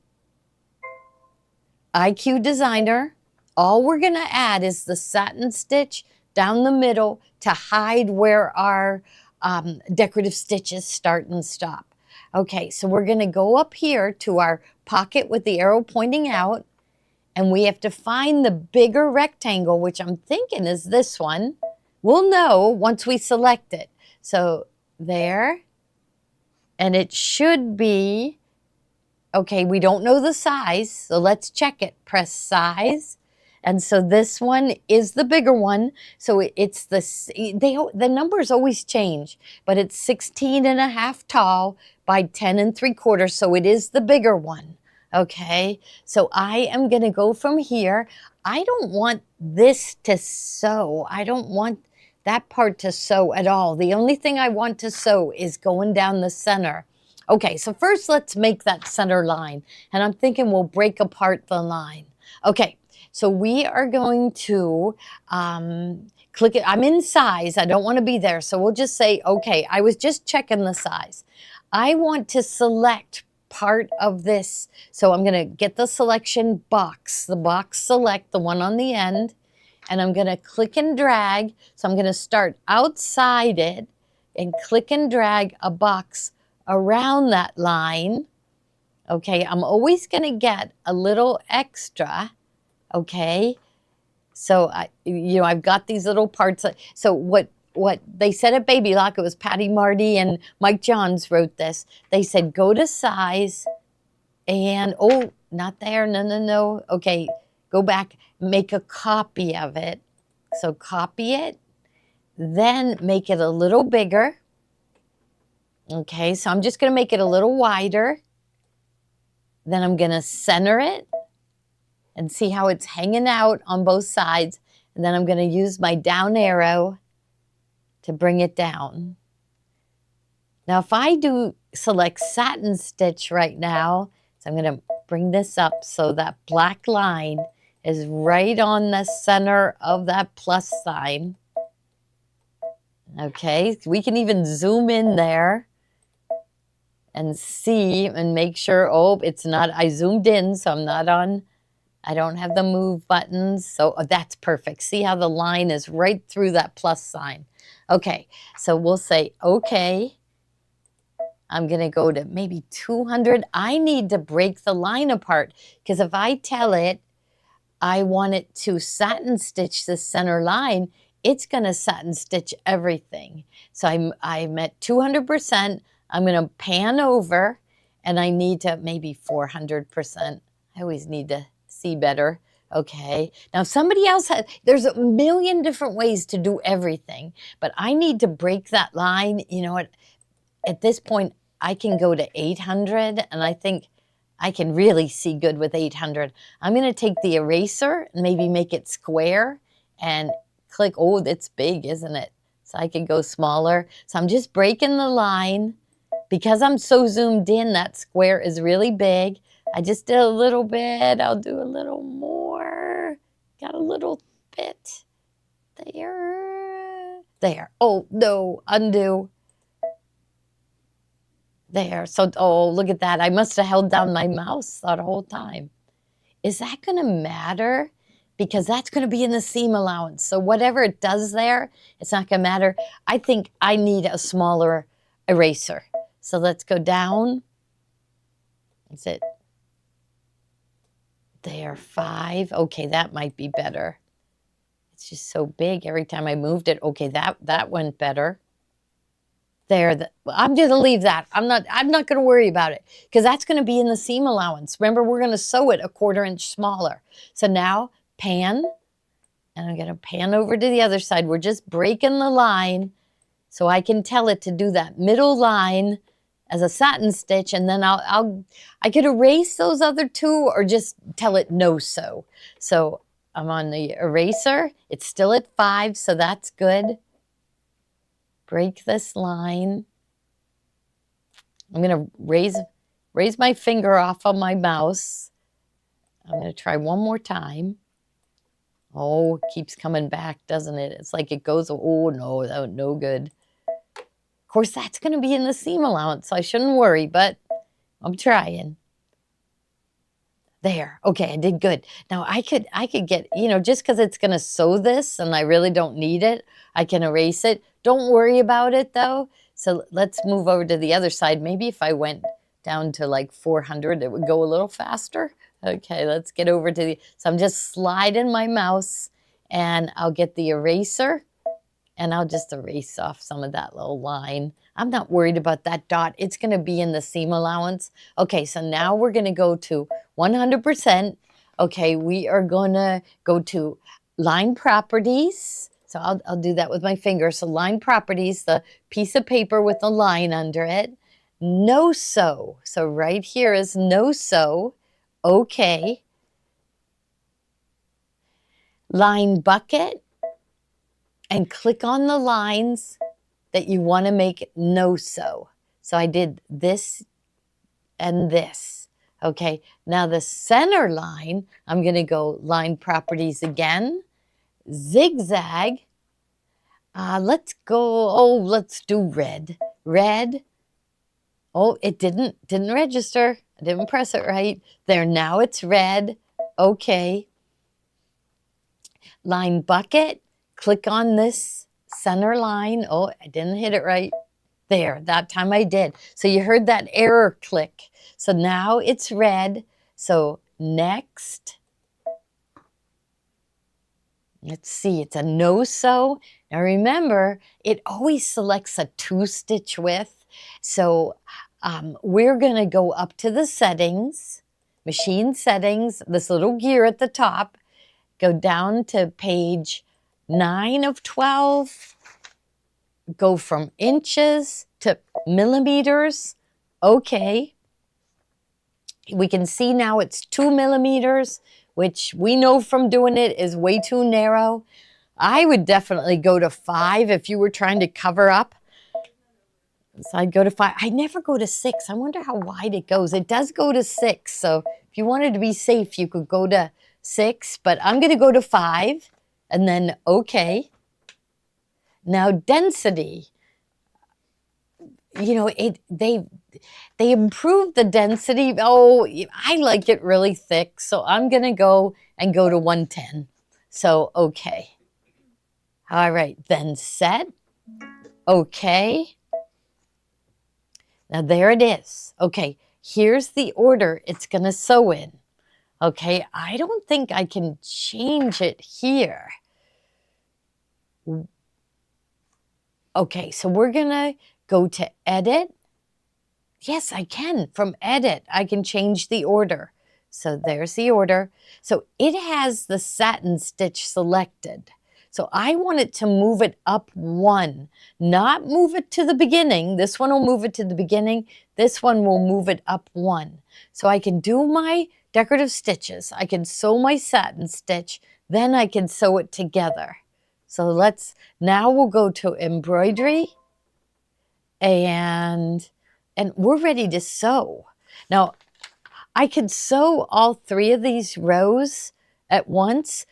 Speaker 1: IQ Designer. All we're going to add is the satin stitch down the middle to hide where our decorative stitches start and stop. Okay, so we're going to go up here to our pocket with the arrow pointing out, and we have to find the bigger rectangle, which I'm thinking is this one. We'll know once we select it. So there, and it should be, okay, we don't know the size, so let's check it. Press size. And so this one is the bigger one. So it's the numbers always change, but it's 16 and a half tall by 10 3/4. So it is the bigger one. Okay. So I am going to go from here. I don't want this to sew. I don't want that part to sew at all. The only thing I want to sew is going down the center. Okay. So first let's make that center line. And I'm thinking we'll break apart the line. Okay. So we are going to click it. I'm in size. I don't want to be there. So we'll just say, okay, I was just checking the size. I want to select part of this. So I'm going to get the selection box, the box select, the one on the end, and I'm going to click and drag. So I'm going to start outside it and click and drag a box around that line. Okay, I'm always going to get a little extra. Okay, so I've got these little parts. So what they said at Baby Lock, it was Patty Marty and Mike Johns wrote this. They said go to size and oh, not there. No. Okay, go back, make a copy of it. So copy it, then make it a little bigger. Okay, so I'm just going to make it a little wider. Then I'm going to center it and see how it's hanging out on both sides. And then I'm going to use my down arrow to bring it down. Now, if I do select satin stitch right now, so I'm going to bring this up so that black line is right on the center of that plus sign. Okay, we can even zoom in there and see and make sure, oh, it's not, I zoomed in, so I'm not on, I don't have the move buttons, so that's perfect. See how the line is right through that plus sign. Okay, so we'll say, okay, I'm gonna go to maybe 200. I need to break the line apart, because if I tell it I want it to satin stitch the center line, it's gonna satin stitch everything. So I'm at 200%. I'm going to pan over, and I need to maybe 400%. I always need to see better. Okay. Now, somebody else there's a million different ways to do everything, but I need to break that line. You know what? At this point, I can go to 800, and I think I can really see good with 800. I'm going to take the eraser and maybe make it square and click. Oh, that's big, isn't it? So I can go smaller. So I'm just breaking the line. Because I'm so zoomed in, that square is really big. I just did a little bit. I'll do a little more. Got a little bit. There. There. Oh, no. Undo. There. So, oh, look at that. I must have held down my mouse that whole time. Is that going to matter? Because that's going to be in the seam allowance. So whatever it does there, it's not going to matter. I think I need a smaller eraser. So let's go down. Is it there? 5. Okay, that might be better. It's just so big every time I moved it. Okay, that went better. There, I'm going to leave that. I'm not going to worry about it, because that's going to be in the seam allowance. Remember, we're going to sew it 1/4 inch smaller. So now pan, and I'm going to pan over to the other side. We're just breaking the line so I can tell it to do that middle line as a satin stitch, and then I could erase those other 2 or just tell it no sew. So I'm on the eraser. It's still at 5, so that's good. Break this line. I'm going to raise my finger off of my mouse. I'm going to try one more time. Oh, it keeps coming back, doesn't it? It's like it goes, oh no, that was no good. Of course, that's going to be in the seam allowance, so I shouldn't worry, but I'm trying. There. Okay, I did good. Now, I could get, just because it's going to sew this and I really don't need it, I can erase it. Don't worry about it, though. So let's move over to the other side. Maybe if I went down to like 400, it would go a little faster. Okay, let's get over to so I'm just sliding my mouse, and I'll get the eraser. And I'll just erase off some of that little line. I'm not worried about that dot. It's going to be in the seam allowance. Okay, so now we're going to go to 100%. Okay, we are going to go to line properties. So I'll do that with my finger. So line properties, the piece of paper with the line under it. No sew. So right here is no sew. Okay. Line bucket. And click on the lines that you want to make no sew. So I did this and this. Okay, now the center line, I'm going to go line properties again, zigzag, Let's go. Oh, let's do red. Red. Oh, it didn't register. I didn't press it right. There, now it's red. Okay. Line bucket. Click on this center line. Oh, I didn't hit it right. There, that time I did. So you heard that error click. So now it's red. So next. Let's see, it's a no-sew. Now remember, it always selects a 2-stitch width. So we're gonna go up to the settings, machine settings, this little gear at the top, go down to page 9 of 12, go from inches to millimeters. Okay. We can see now it's 2 millimeters, which we know from doing it is way too narrow. I would definitely go to 5 if you were trying to cover up. So I'd go to 5. I never go to 6. I wonder how wide it goes. It does go to 6. So if you wanted to be safe, you could go to 6. But I'm going to go to 5 and then okay. Now density. You know, they improved the density. Oh, I like it really thick, so I'm going to go to 110. So, okay. All right, then set. Okay. Now there it is. Okay, here's the order it's going to sew in. Okay, I don't think I can change it here. Okay, so we're going to go to edit. Yes, I can. From edit, I can change the order. So there's the order. So it has the satin stitch selected. So I want it to move it up 1, not move it to the beginning. This one will move it to the beginning. This one will move it up 1. So I can do my decorative stitches. I can sew my satin stitch. Then I can sew it together. So now we'll go to embroidery and we're ready to sew. Now, I could sew all 3 of these rows at once,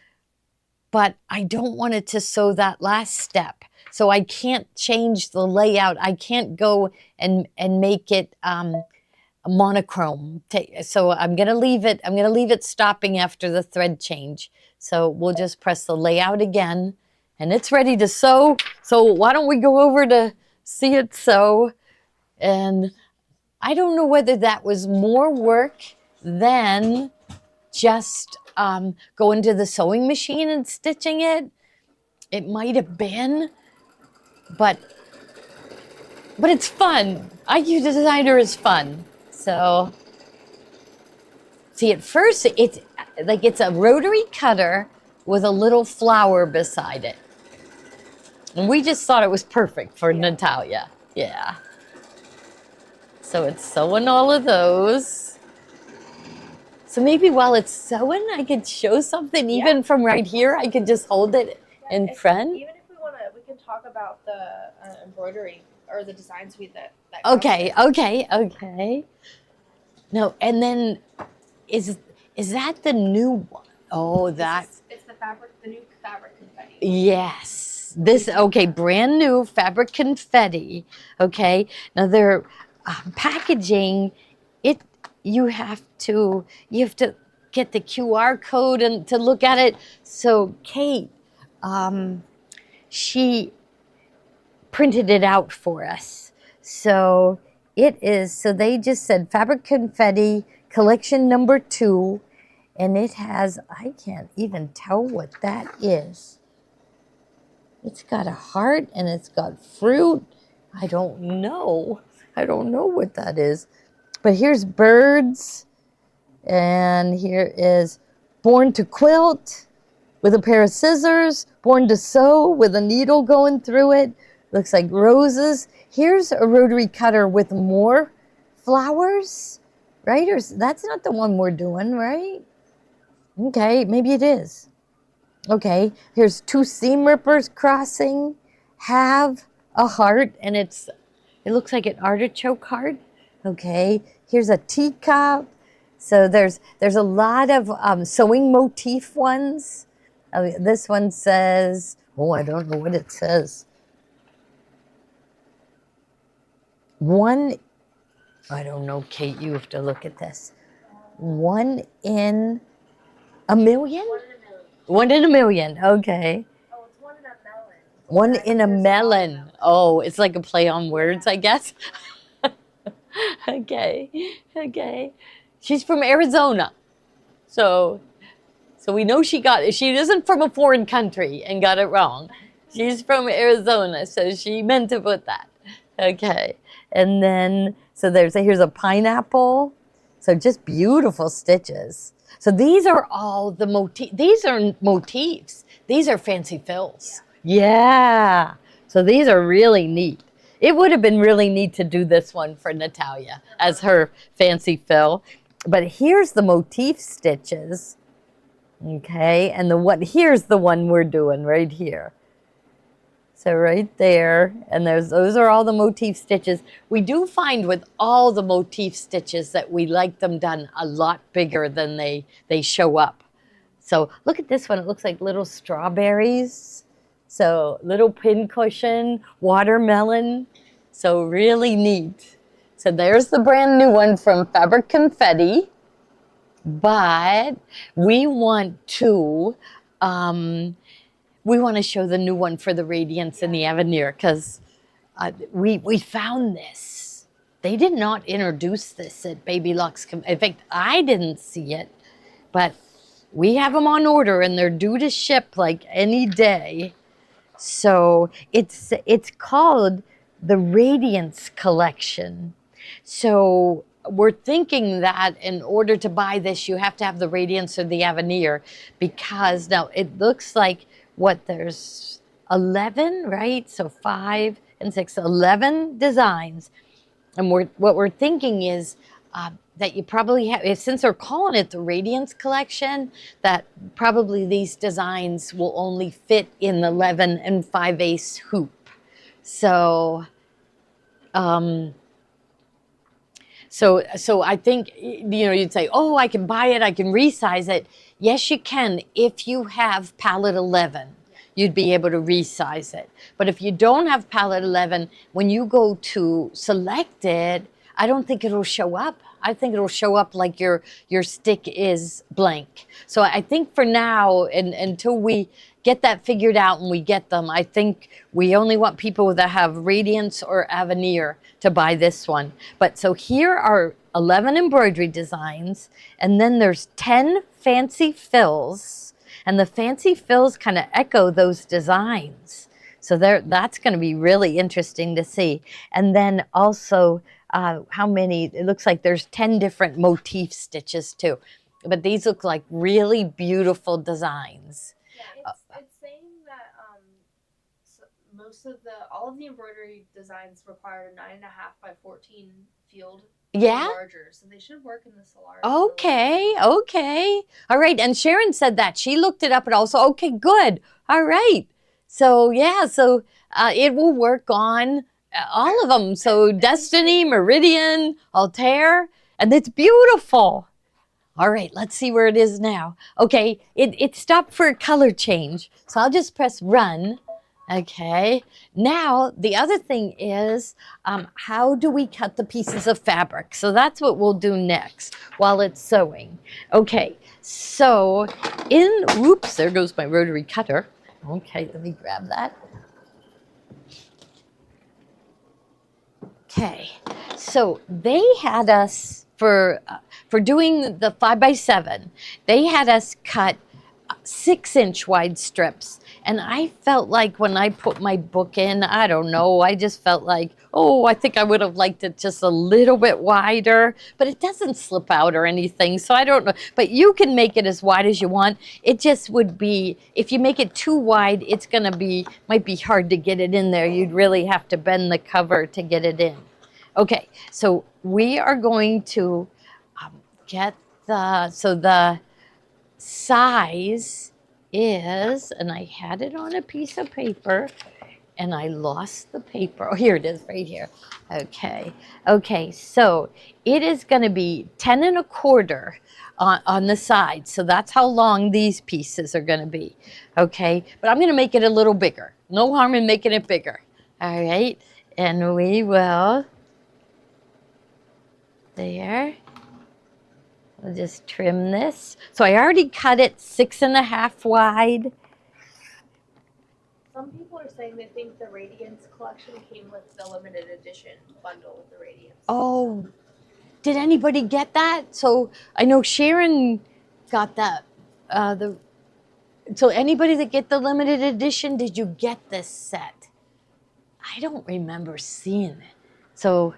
Speaker 1: but I don't want it to sew that last step. So I can't change the layout. I can't go and make it monochrome. So I'm going to leave it. I'm going to leave it stopping after the thread change. So we'll just press the layout again, and it's ready to sew. So why don't we go over to see it sew? And I don't know whether that was more work than just going to the sewing machine and stitching it. It might have been, but it's fun. IQ Designer is fun. So, see, at first it's like it's a rotary cutter with a little flower beside it. And we just thought it was perfect for Natalia. Yeah. So it's sewing all of those. So maybe while it's sewing, I could show something even from right here. I could just hold it in front.
Speaker 3: Even if we want to, we can talk about the embroidery or the design suite that
Speaker 1: Okay. No, and then is that the new one? Oh,
Speaker 3: it's the fabric, the new fabric confetti.
Speaker 1: Yes. Okay, brand new fabric confetti. Okay. Now they're packaging it. You have to get the QR code and to look at it. So Kate, she printed it out for us. So they just said fabric confetti collection number 2, and it has, I can't even tell what that is. It's got a heart and it's got fruit. I don't know what that is. But here's birds, and here is born to quilt with a pair of scissors, born to sew with a needle going through it. Looks like roses. Here's a rotary cutter with more flowers, right? Or that's not the one we're doing, right? Okay, maybe it is. Okay, here's 2 seam rippers crossing, have a heart, and it looks like an artichoke heart. Okay, here's a teacup. So there's a lot of sewing motif ones. This one says, oh, I don't know what it says. one, I don't know, Kate, you have to look at this. 1 in a million?
Speaker 4: 1 in a million.
Speaker 1: 1 in a million, okay.
Speaker 4: Oh, it's 1 in a melon.
Speaker 1: 1
Speaker 4: That
Speaker 1: in a
Speaker 4: there's
Speaker 1: melon.
Speaker 4: watermelon.
Speaker 1: Oh, it's like a play on words, I guess. Okay, okay. She's from Arizona. So we know she isn't from a foreign country and got it wrong. She's from Arizona, so she meant to put that. Okay. And then, so here's a pineapple. So just beautiful stitches. So these are all the these are motifs. These are fancy fills. Yeah. So these are really neat. It would have been really neat to do this one for Natalia as her fancy fill. But here's the motif stitches. Okay, and here's the one we're doing right here. So right there, and those are all the motif stitches. We do find with all the motif stitches that we like them done a lot bigger than they show up. So look at this one, it looks like little strawberries. So little pincushion, watermelon, so really neat. So there's the brand new one from Fabric Confetti. But we want to show the new one for the Radiance and the Avenir because we found this. They did not introduce this at Baby Lux. In fact, I didn't see it, but we have them on order and they're due to ship like any day. So it's called the Radiance collection. So we're thinking that in order to buy this, you have to have the Radiance or the Avenir because now it looks like there's 11, right? So 5 and 6, 11 designs. And what we're thinking is that you probably have, since they're calling it the Radiance collection, that probably these designs will only fit in the 11 and 5/8 hoop. So, So I think, you'd say, oh, I can buy it, I can resize it. Yes, you can. If you have palette 11, you'd be able to resize it. But if you don't have palette 11, when you go to select it, I don't think it'll show up. I think it'll show up like your stick is blank. So I think for now, until we get that figured out and we get them, I think we only want people that have Radiance or Avenir to buy this one. But so here are 11 embroidery designs, and then there's 10 fancy fills, and the fancy fills kind of echo those designs. So that's going to be really interesting to see. And then also, how many, it looks like there's 10 different motif stitches too. But these look like really beautiful designs.
Speaker 3: Yeah, it's saying that all of the embroidery designs require a 9.5 by 14 field.
Speaker 1: Yeah.
Speaker 3: Larger, so they should work in the Solar.
Speaker 1: Okay. All right. And Sharon said that. She looked it up and also, okay, good. All right. So, yeah, it will work on all of them. So Destiny, Meridian, Altair, and it's beautiful. All right, let's see where it is now. Okay, it stopped for a color change. So I'll just press run. Okay, now the other thing is how do we cut the pieces of fabric? So that's what we'll do next while it's sewing. Okay, so whoops, there goes my rotary cutter. Okay, let me grab that. Okay, so they had us for doing the 5x7. They had us cut 6-inch wide strips, and I felt like when I put my book in, I don't know, I just felt like, oh, I think I would have liked it just a little bit wider, but it doesn't slip out or anything, so I don't know. But you can make it as wide as you want. It just would be, if you make it too wide, it's gonna might be hard to get it in there. You'd really have to bend the cover to get it in. Okay, so we are going to get the size is, and I had it on a piece of paper and I lost the paper. Oh, here it is right here. Okay, so it is going to be 10 1/4 on the side. So that's how long these pieces are going to be. Okay, but I'm going to make it a little bigger. No harm in making it bigger. All right, and we will There. I'll just trim this. So I already cut it 6.5 wide.
Speaker 3: Some people are saying they think the Radiance collection came with the limited edition bundle with the Radiance.
Speaker 1: Oh, did anybody get that? So I know Sharon got that. So anybody that get the limited edition, did you get this set? I don't remember seeing it. So,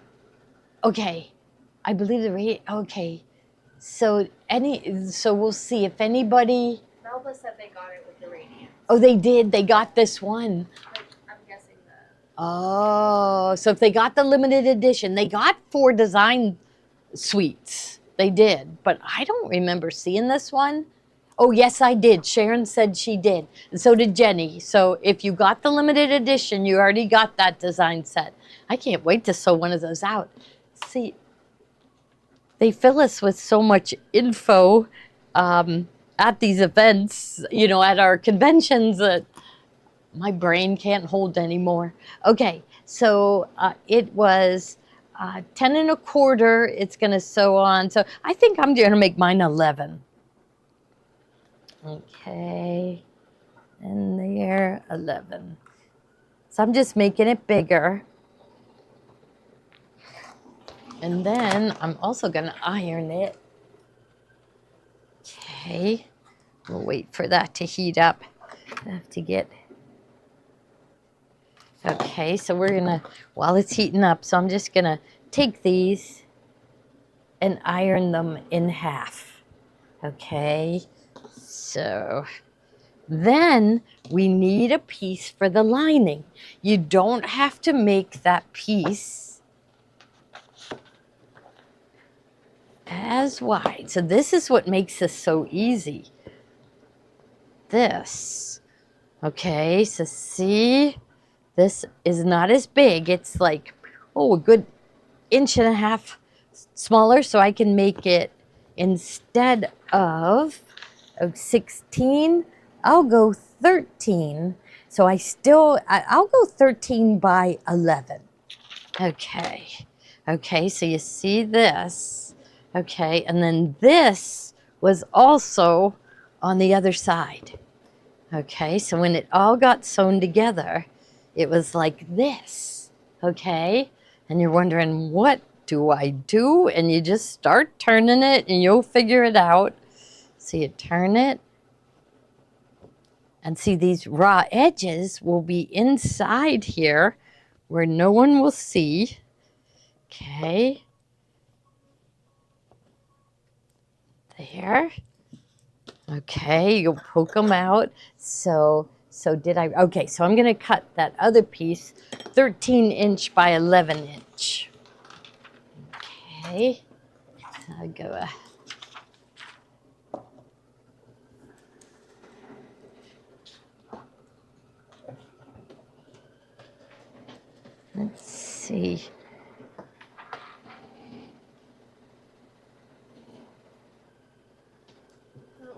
Speaker 1: okay, I believe okay. So we'll see if anybody.
Speaker 3: Melba said they got it with the Radiance.
Speaker 1: Oh, they did. They got this one.
Speaker 3: Like, I'm guessing that.
Speaker 1: Oh, so if they got the limited edition, they got 4 design suites. They did, but I don't remember seeing this one. Oh, yes, I did. Sharon said she did. And so did Jenny. So if you got the limited edition, you already got that design set. I can't wait to sew one of those out. See, they fill us with so much info at these events, you know, at our conventions that my brain can't hold anymore. Okay, so it was 10.25. It's going to sew on. So I think I'm going to make mine 11. Okay, and there, 11. So I'm just making it bigger. And then I'm also going to iron it. Okay, we'll wait for that to heat up. I have to get... Okay, so we're going to, while it's heating up, so I'm just going to take these and iron them in half. Okay, so then we need a piece for the lining. You don't have to make that piece as wide. So this is what makes this so easy. This. Okay, so see, this is not as big. It's like, oh, a good 1.5 inches smaller, so I can make it instead of 16, I'll go 13. So I'll go 13 by 11. Okay. Okay, so you see this. Okay, and then this was also on the other side. Okay, so when it all got sewn together, it was like this. Okay, and you're wondering, what do I do? And you just start turning it and you'll figure it out. So you turn it. And see, these raw edges will be inside here where no one will see. Okay. There. Okay, you'll poke them out. So did I? Okay, so I'm going to cut that other piece 13-inch by 11-inch. Okay. I'll go. Let's see.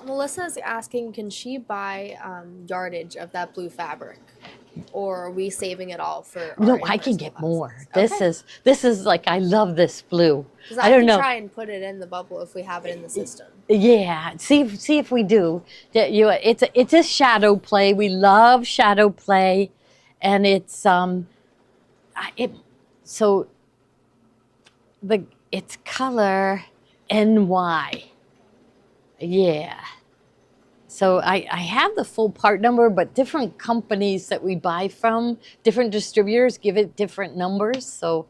Speaker 3: Melissa is asking, can she buy yardage of that blue fabric, or are we saving it all for?
Speaker 1: No,
Speaker 3: our
Speaker 1: I can
Speaker 3: in-person
Speaker 1: get
Speaker 3: classes?
Speaker 1: more.
Speaker 3: Okay.
Speaker 1: This is like, I love this blue.
Speaker 3: 'Cause
Speaker 1: I don't
Speaker 3: can
Speaker 1: know.
Speaker 3: try and put it in the bubble if we have it in the system.
Speaker 1: Yeah, see if we do. It's a shadow play. We love shadow play, and it's it's color NY. Yeah. So I have the full part number, but different companies that we buy from, different distributors give it different numbers. So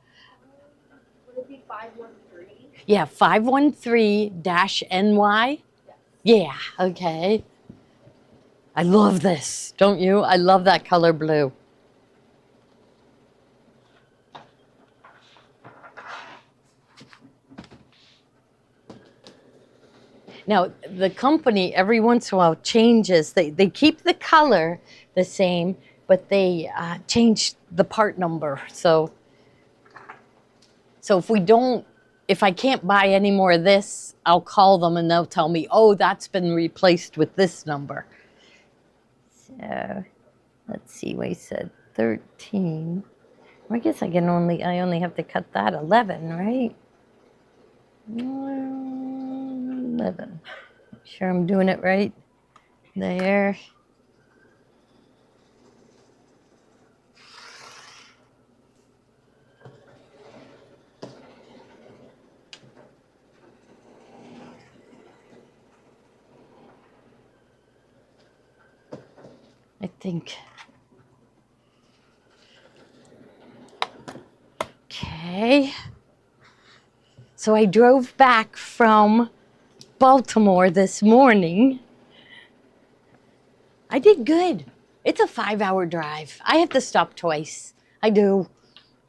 Speaker 3: Would it be 513?
Speaker 1: yeah, 513-NY. Yeah, okay. I love this, don't you? I love that color blue. Now, the company every once in a while changes. They keep the color the same, but they change the part number. So if I can't buy any more of this, I'll call them and they'll tell me, oh, that's been replaced with this number. So let's see, we said 13. I guess I only have to cut that 11, right? 11. Sure I'm doing it right. There. I think. Okay. So I drove back from Baltimore this morning. I did good. It's a 5-hour drive. I have to stop twice. I do.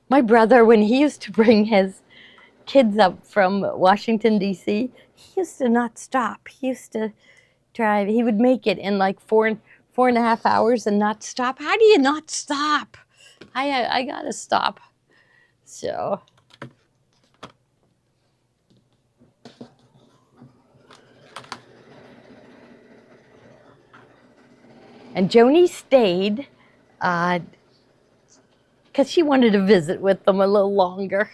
Speaker 1: My brother, when he used to bring his kids up from Washington, D.C., he used to not stop. He used to drive. He would make it in like 4.5 hours and not stop. How do you not stop? I gotta stop. So. And Joni stayed because she wanted to visit with them a little longer.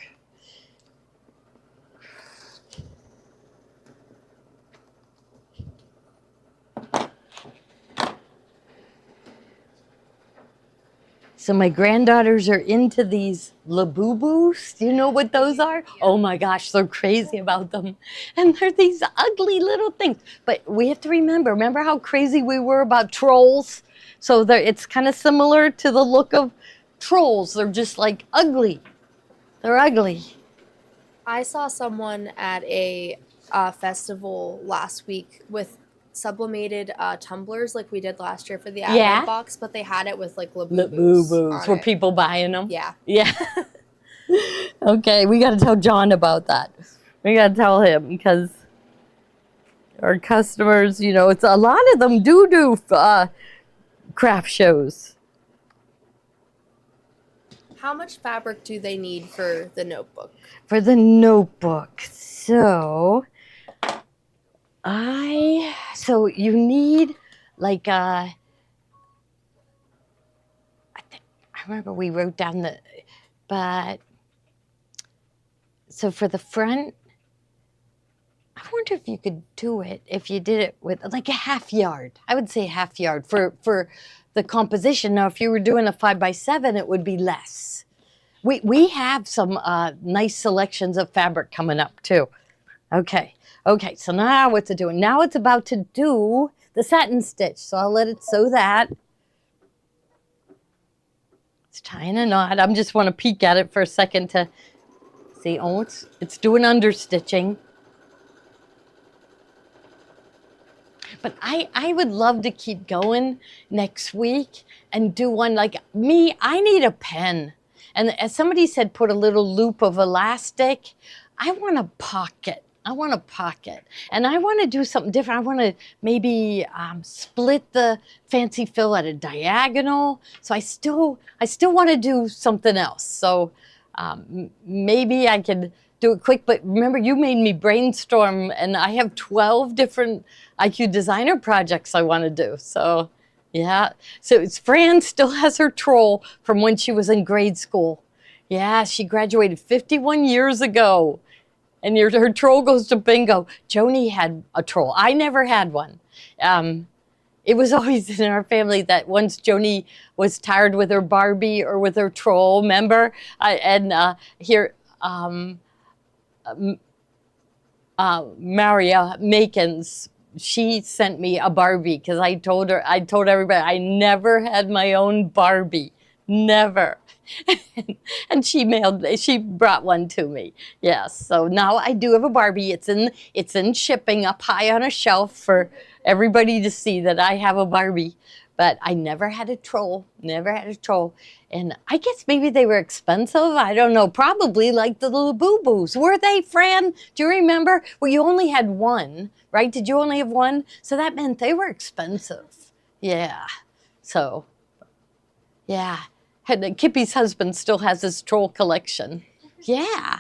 Speaker 1: So my granddaughters are into these Labubus. Do you know what those are? Oh my gosh, they're crazy about them. And they're these ugly little things. But we have to remember how crazy we were about trolls? So it's kind of similar to the look of trolls. They're just like ugly. They're ugly.
Speaker 3: I saw someone at a festival last week with sublimated tumblers like we did last year for the advent box, but they had it with like Labubus.
Speaker 1: Were people buying them?
Speaker 3: Yeah.
Speaker 1: Yeah. Okay, we got to tell John about that. We got to tell him because our customers, it's a lot of them do craft shows.
Speaker 3: How much fabric do they need for the notebook?
Speaker 1: For the notebook, so you need like I remember we wrote down so for the front, I wonder if you could do it if you did it with like a half yard. I would say half yard for the composition. Now, if you were doing a 5x7, it would be less. We have some nice selections of fabric coming up too. Okay, so now what's it doing? Now it's about to do the satin stitch. So I'll let it sew that. It's tying a knot. I just want to peek at it for a second to see. Oh, it's doing understitching. But I would love to keep going next week and do one like me. I need a pen. And as somebody said, put a little loop of elastic. I want a pocket. And I want to do something different. I want to maybe split the fancy fill at a diagonal. So I still want to do something else. So maybe I could do it quick. But remember, you made me brainstorm, and I have 12 different IQ designer projects I want to do. So yeah. So Fran still has her troll from when she was in grade school. Yeah, she graduated 51 years ago. And her troll goes to bingo. Joni had a troll. I never had one. It was always in our family that once Joni was tired with her Barbie or with her troll, remember? Maria Makins, she sent me a Barbie because I told everybody I never had my own Barbie. Never. And she brought one to me. Yes. So now I do have a Barbie. It's in shipping up high on a shelf for everybody to see that I have a Barbie. But I never had a troll. And I guess maybe they were expensive. I don't know. Probably like the little boo-boos. Were they, Fran? Do you remember? Well, you only had one, right? Did you only have one? So that meant they were expensive. Yeah. So, yeah. Kippy's husband still has his troll collection. Yeah.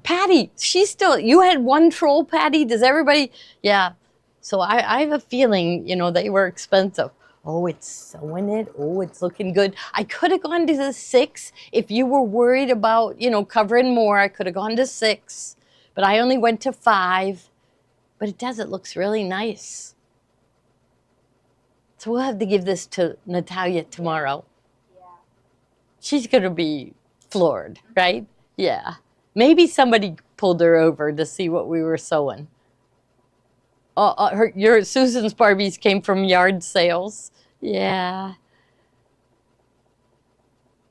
Speaker 1: Patty, you had one troll, Patty? Does everybody? Yeah. So I have a feeling, they were expensive. Oh, it's sewing it. Oh, it's looking good. I could have gone to the 6 if you were worried about, covering more. I could have gone to 6. but I only went to 5. But it looks really nice. So we'll have to give this to Natalia tomorrow.
Speaker 4: Yeah.
Speaker 1: She's going to be floored, right? Yeah. Maybe somebody pulled her over to see what we were sewing. Your Susan's Barbies came from yard sales. Yeah.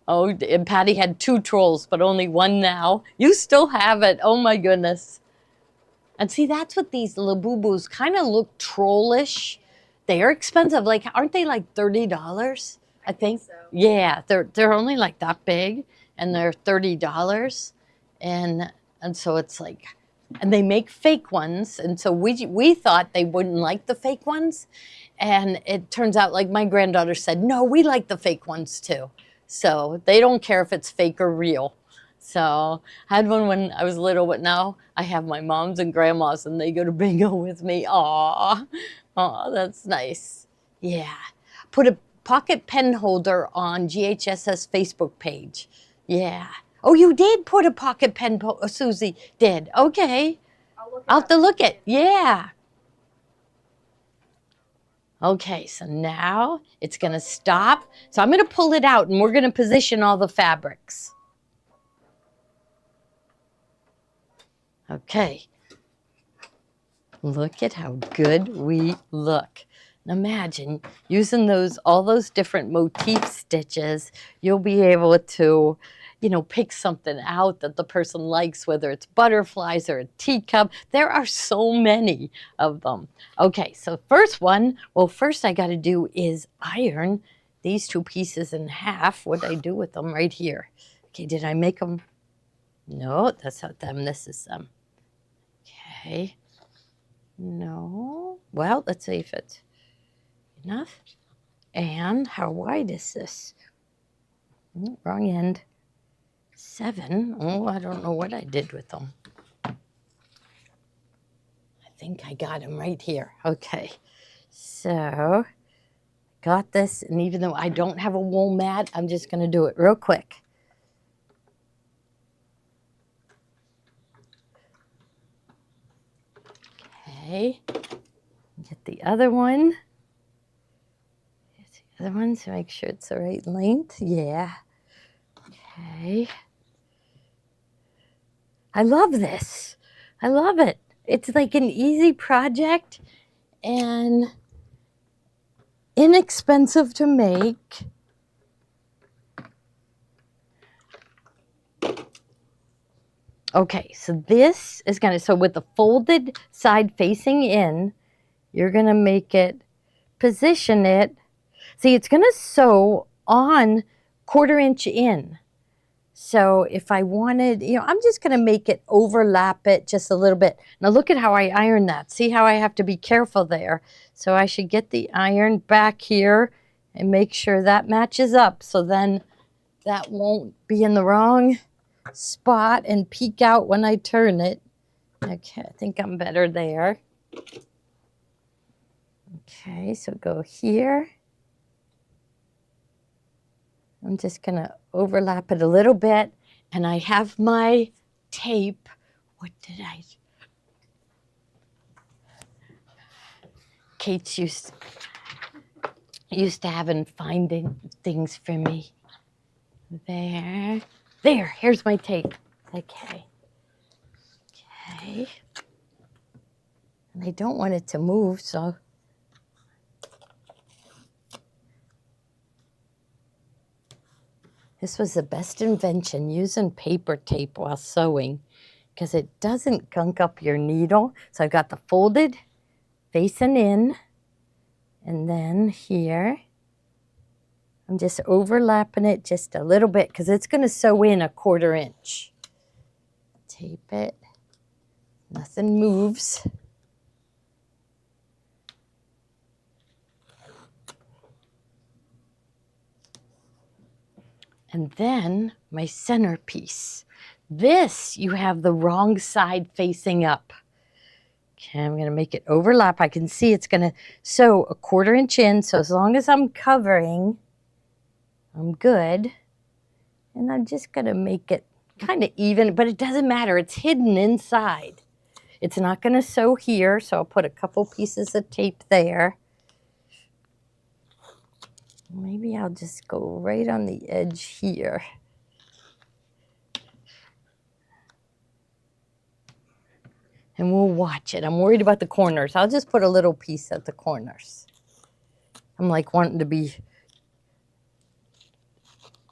Speaker 1: Oh, and Patty had 2 trolls, but only 1 now. You still have it. Oh my goodness. And see, that's what these Labubus kind of look trollish. They are expensive. Like, aren't they like $30? I think.
Speaker 4: So.
Speaker 1: Yeah, they're only like that big, and they're $30. And so it's like, and they make fake ones. And so we thought they wouldn't like the fake ones. And it turns out, like my granddaughter said, no, we like the fake ones too. So they don't care if it's fake or real. So I had one when I was little, but now I have my moms and grandmas, and they go to bingo with me. Aw, that's nice. Yeah. Put a pocket pen holder on GHSS Facebook page. Yeah. Oh, you did put a pocket pen, Susie did. Okay. I'll have to look at, yeah. Okay, so now it's going to stop. So I'm going to pull it out, and we're going to position all the fabrics. Okay. Look at how good we look. And imagine using all those different motif stitches, you'll be able to, pick something out that the person likes, whether it's butterflies or a teacup. There are so many of them. Okay, so first I got to do is iron these 2 pieces in half. What did I do with them right here? Okay, did I make them? No, that's not them. This is them. Okay. No. Well, let's see if it's enough. And how wide is this? Wrong end. 7. Oh, I don't know what I did with them. I think I got them right here. Okay. So, got this. And even though I don't have a wool mat, I'm just going to do it real quick. Okay, get the other one. Get the other one to make sure it's the right length. Yeah. Okay. I love this. I love it. It's like an easy project and inexpensive to make. Okay, so this is so with the folded side facing in, you're gonna make it, position it. See, it's gonna sew on 1/4 inch in. So if I wanted, I'm just gonna make it overlap it just a little bit. Now look at how I iron that. See how I have to be careful there. So I should get the iron back here and make sure that matches up. So then that won't be in the wrong spot and peek out when I turn it. Okay, I think I'm better there. Okay, so go here. I'm just gonna overlap it a little bit, and I have my tape. What did I? Kate's used to having finding things for me. There, here's my tape. Okay. And I don't want it to move, so. This was the best invention, using paper tape while sewing, because it doesn't gunk up your needle. So I've got the folded facing in, and then here, I'm just overlapping it just a little bit because it's going to sew in 1/4 inch. Tape it. Nothing moves. And then my centerpiece. This, you have the wrong side facing up. Okay, I'm going to make it overlap. I can see it's going to sew 1/4 inch in. So as long as I'm covering, I'm good. And I'm just going to make it kind of even, but it doesn't matter. It's hidden inside. It's not going to sew here, so I'll put a couple pieces of tape there. Maybe I'll just go right on the edge here. And we'll watch it. I'm worried about the corners. I'll just put a little piece at the corners. I'm like wanting to be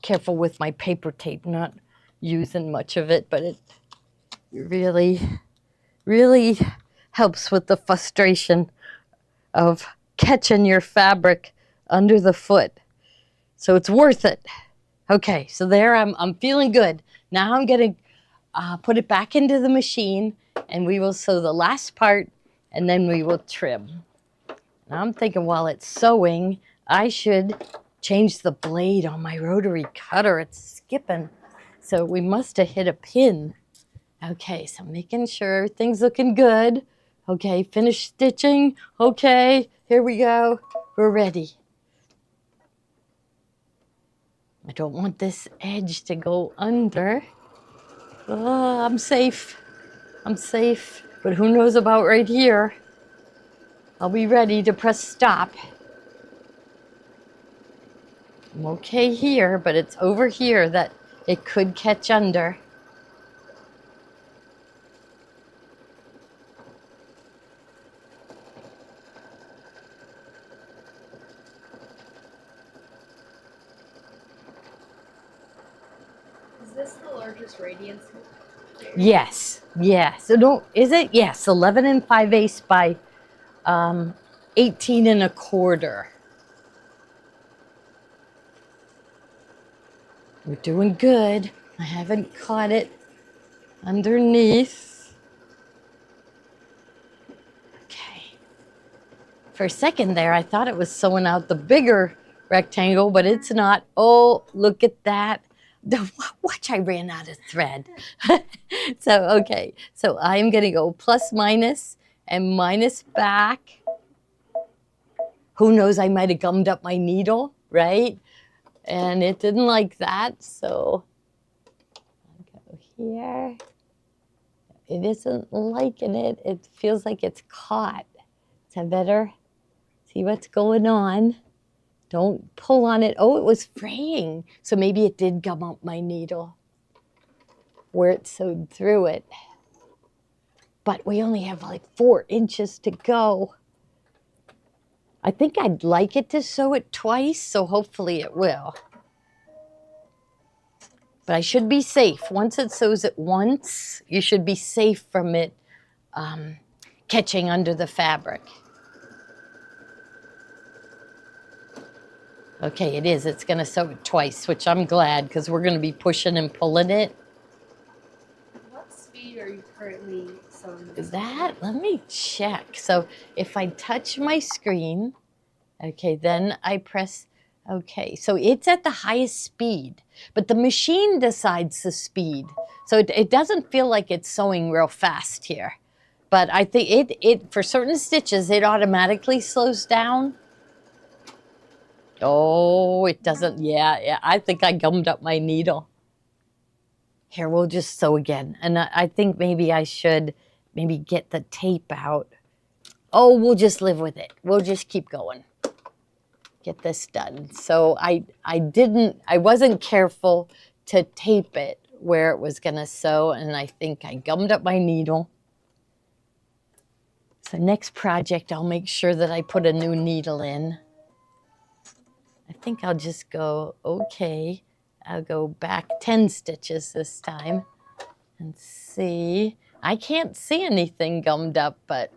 Speaker 1: careful with my paper tape, not using much of it, but it really, really helps with the frustration of catching your fabric under the foot. So it's worth it. Okay, so there I'm feeling good. Now I'm going to put it back into the machine and we will sew the last part and then we will trim. Now I'm thinking while it's sewing, I should change the blade on my rotary cutter. It's skipping. So we must have hit a pin. Okay, so making sure everything's looking good. Okay, finish stitching. Okay, here we go. We're ready. I don't want this edge to go under. Oh, I'm safe. I'm safe. But who knows about right here? I'll be ready to press stop. I'm okay here, but it's over here that it could catch under.
Speaker 3: Is this the largest Radiance?
Speaker 1: Yes, yes. So don't, is it? Yes, 11 5/8 by 18 1/4. We're doing good. I haven't caught it underneath. Okay. For a second there, I thought it was sewing out the bigger rectangle, but it's not. Oh, look at that. Watch, I ran out of thread. So, okay. So I'm going to go plus minus and minus back. Who knows, I might have gummed up my needle, right? And it didn't like that, so I'll go here. It isn't liking it. It feels like it's caught. Is that better? See what's going on. Don't pull on it. Oh, it was fraying. So maybe it did gum up my needle where it sewed through it. But we only have like 4 inches to go. I think I'd like it to sew it twice, so hopefully it will. But I should be safe. Once it sews it once, you should be safe from it catching under the fabric. Okay, it is. It's going to sew it twice, which I'm glad because we're going to be pushing and pulling it.
Speaker 3: What speed are you currently sewing this?
Speaker 1: Let me check. So if I touch my screen, okay, then I press, okay. So it's at the highest speed, but the machine decides the speed. So it doesn't feel like it's sewing real fast here. But I think it for certain stitches, it automatically slows down. Oh, it doesn't. Yeah, I think I gummed up my needle. Here, we'll just sew again. And I think maybe I should maybe get the tape out. Oh, we'll just live with it. We'll just keep going. Get this done. So I wasn't careful to tape it where it was going to sew, and I think I gummed up my needle. So next project, I'll make sure that I put a new needle in. I think I'll just go, okay, I'll go back 10 stitches this time and see. I can't see anything gummed up, but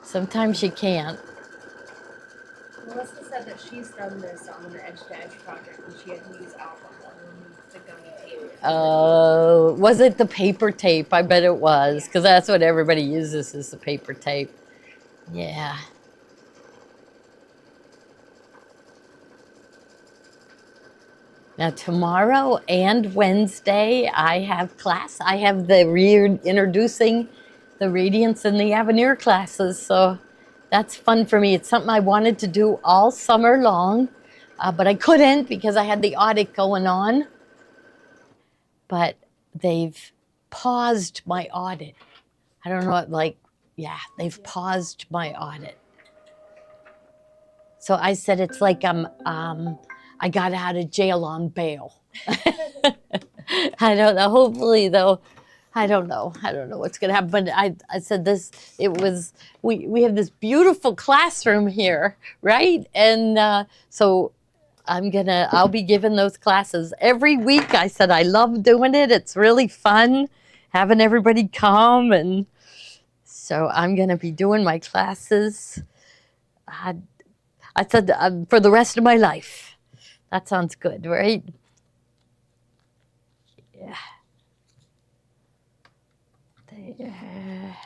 Speaker 1: sometimes you can't.
Speaker 3: Melissa said that she's done this on an edge-to-edge project and she had to use alcohol to remove the gummy tape.
Speaker 1: Oh, was it the paper tape? I bet it was, because that's what everybody uses is the paper tape. Yeah. Now tomorrow and Wednesday I have class. I have the reintroducing the Radiance and the Avenir classes, so that's fun for me. It's something I wanted to do all summer long, but I couldn't because I had the audit going on. but they've paused my audit. I don't know, like, yeah, they've paused my audit. So I said it's like I got out of jail on bail. I don't know. Hopefully, though, I don't know. I don't know what's going to happen. But I said this. It was we have this beautiful classroom here, right? And so I'll be giving those classes every week. I said I love doing it. It's really fun having everybody come, and so I'm gonna be doing my classes. I said for the rest of my life. That sounds good, right? Yeah. There.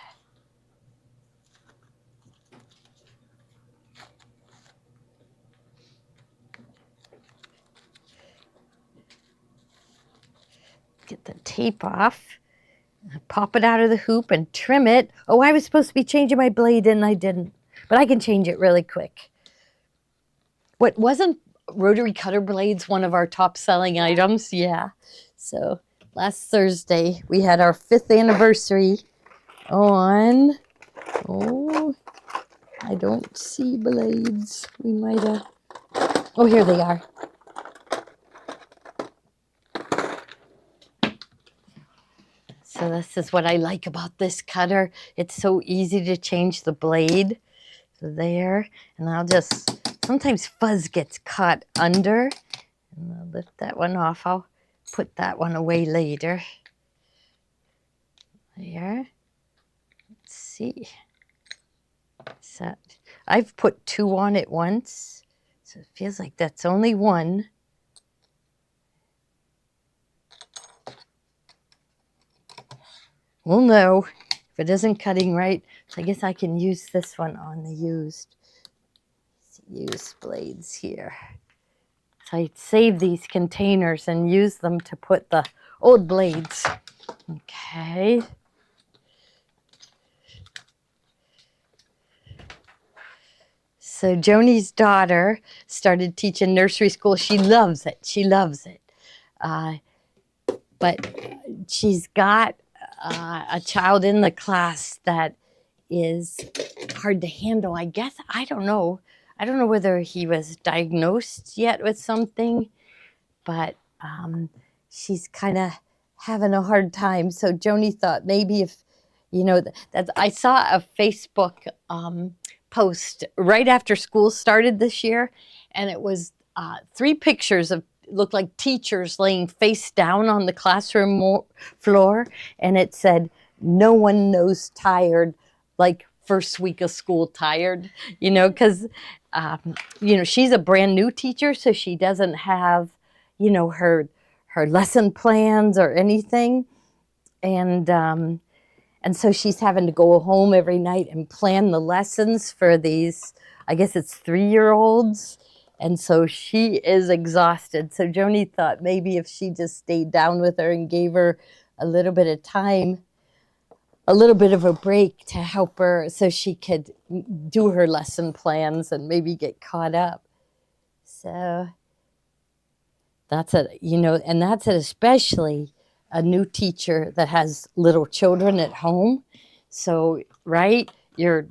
Speaker 1: Get the tape off. Pop it out of the hoop and trim it. Oh, I was supposed to be changing my blade and I didn't. But I can change it really quick. What wasn't rotary cutter blades one of our top selling items? Yeah. So last Thursday we had our 5th anniversary on, oh, I don't see blades. We might have, oh, here they are. So this is what I like about this cutter. It's so easy to change the blade. So there, and I'll just, sometimes fuzz gets caught under, and I'll lift that one off. I'll put that one away later. There. Let's see. So I've put 2 on at once, so it feels like that's only 1. We'll know if it isn't cutting right. So I guess I can use this one on the used blades here. So I save these containers and use them to put the old blades. Okay. So Joni's daughter started teaching nursery school. She loves it. She loves it. But she's got a child in the class that is hard to handle. I guess, I don't know whether he was diagnosed yet with something, but she's kind of having a hard time. So Joni thought maybe if, that I saw a Facebook post right after school started this year, and it was 3 pictures of, looked like teachers laying face down on the classroom floor, and it said, "No one knows tired like first week of school tired," because she's a brand new teacher, so she doesn't have her lesson plans or anything, and so she's having to go home every night and plan the lessons for these, I guess it's 3-year-olds. And so she is exhausted. So Joni thought maybe if she just stayed down with her and gave her a little bit of time, a little bit of a break to help her so she could do her lesson plans and maybe get caught up. So that's it, and that's it, especially a new teacher that has little children at home. So, right, you're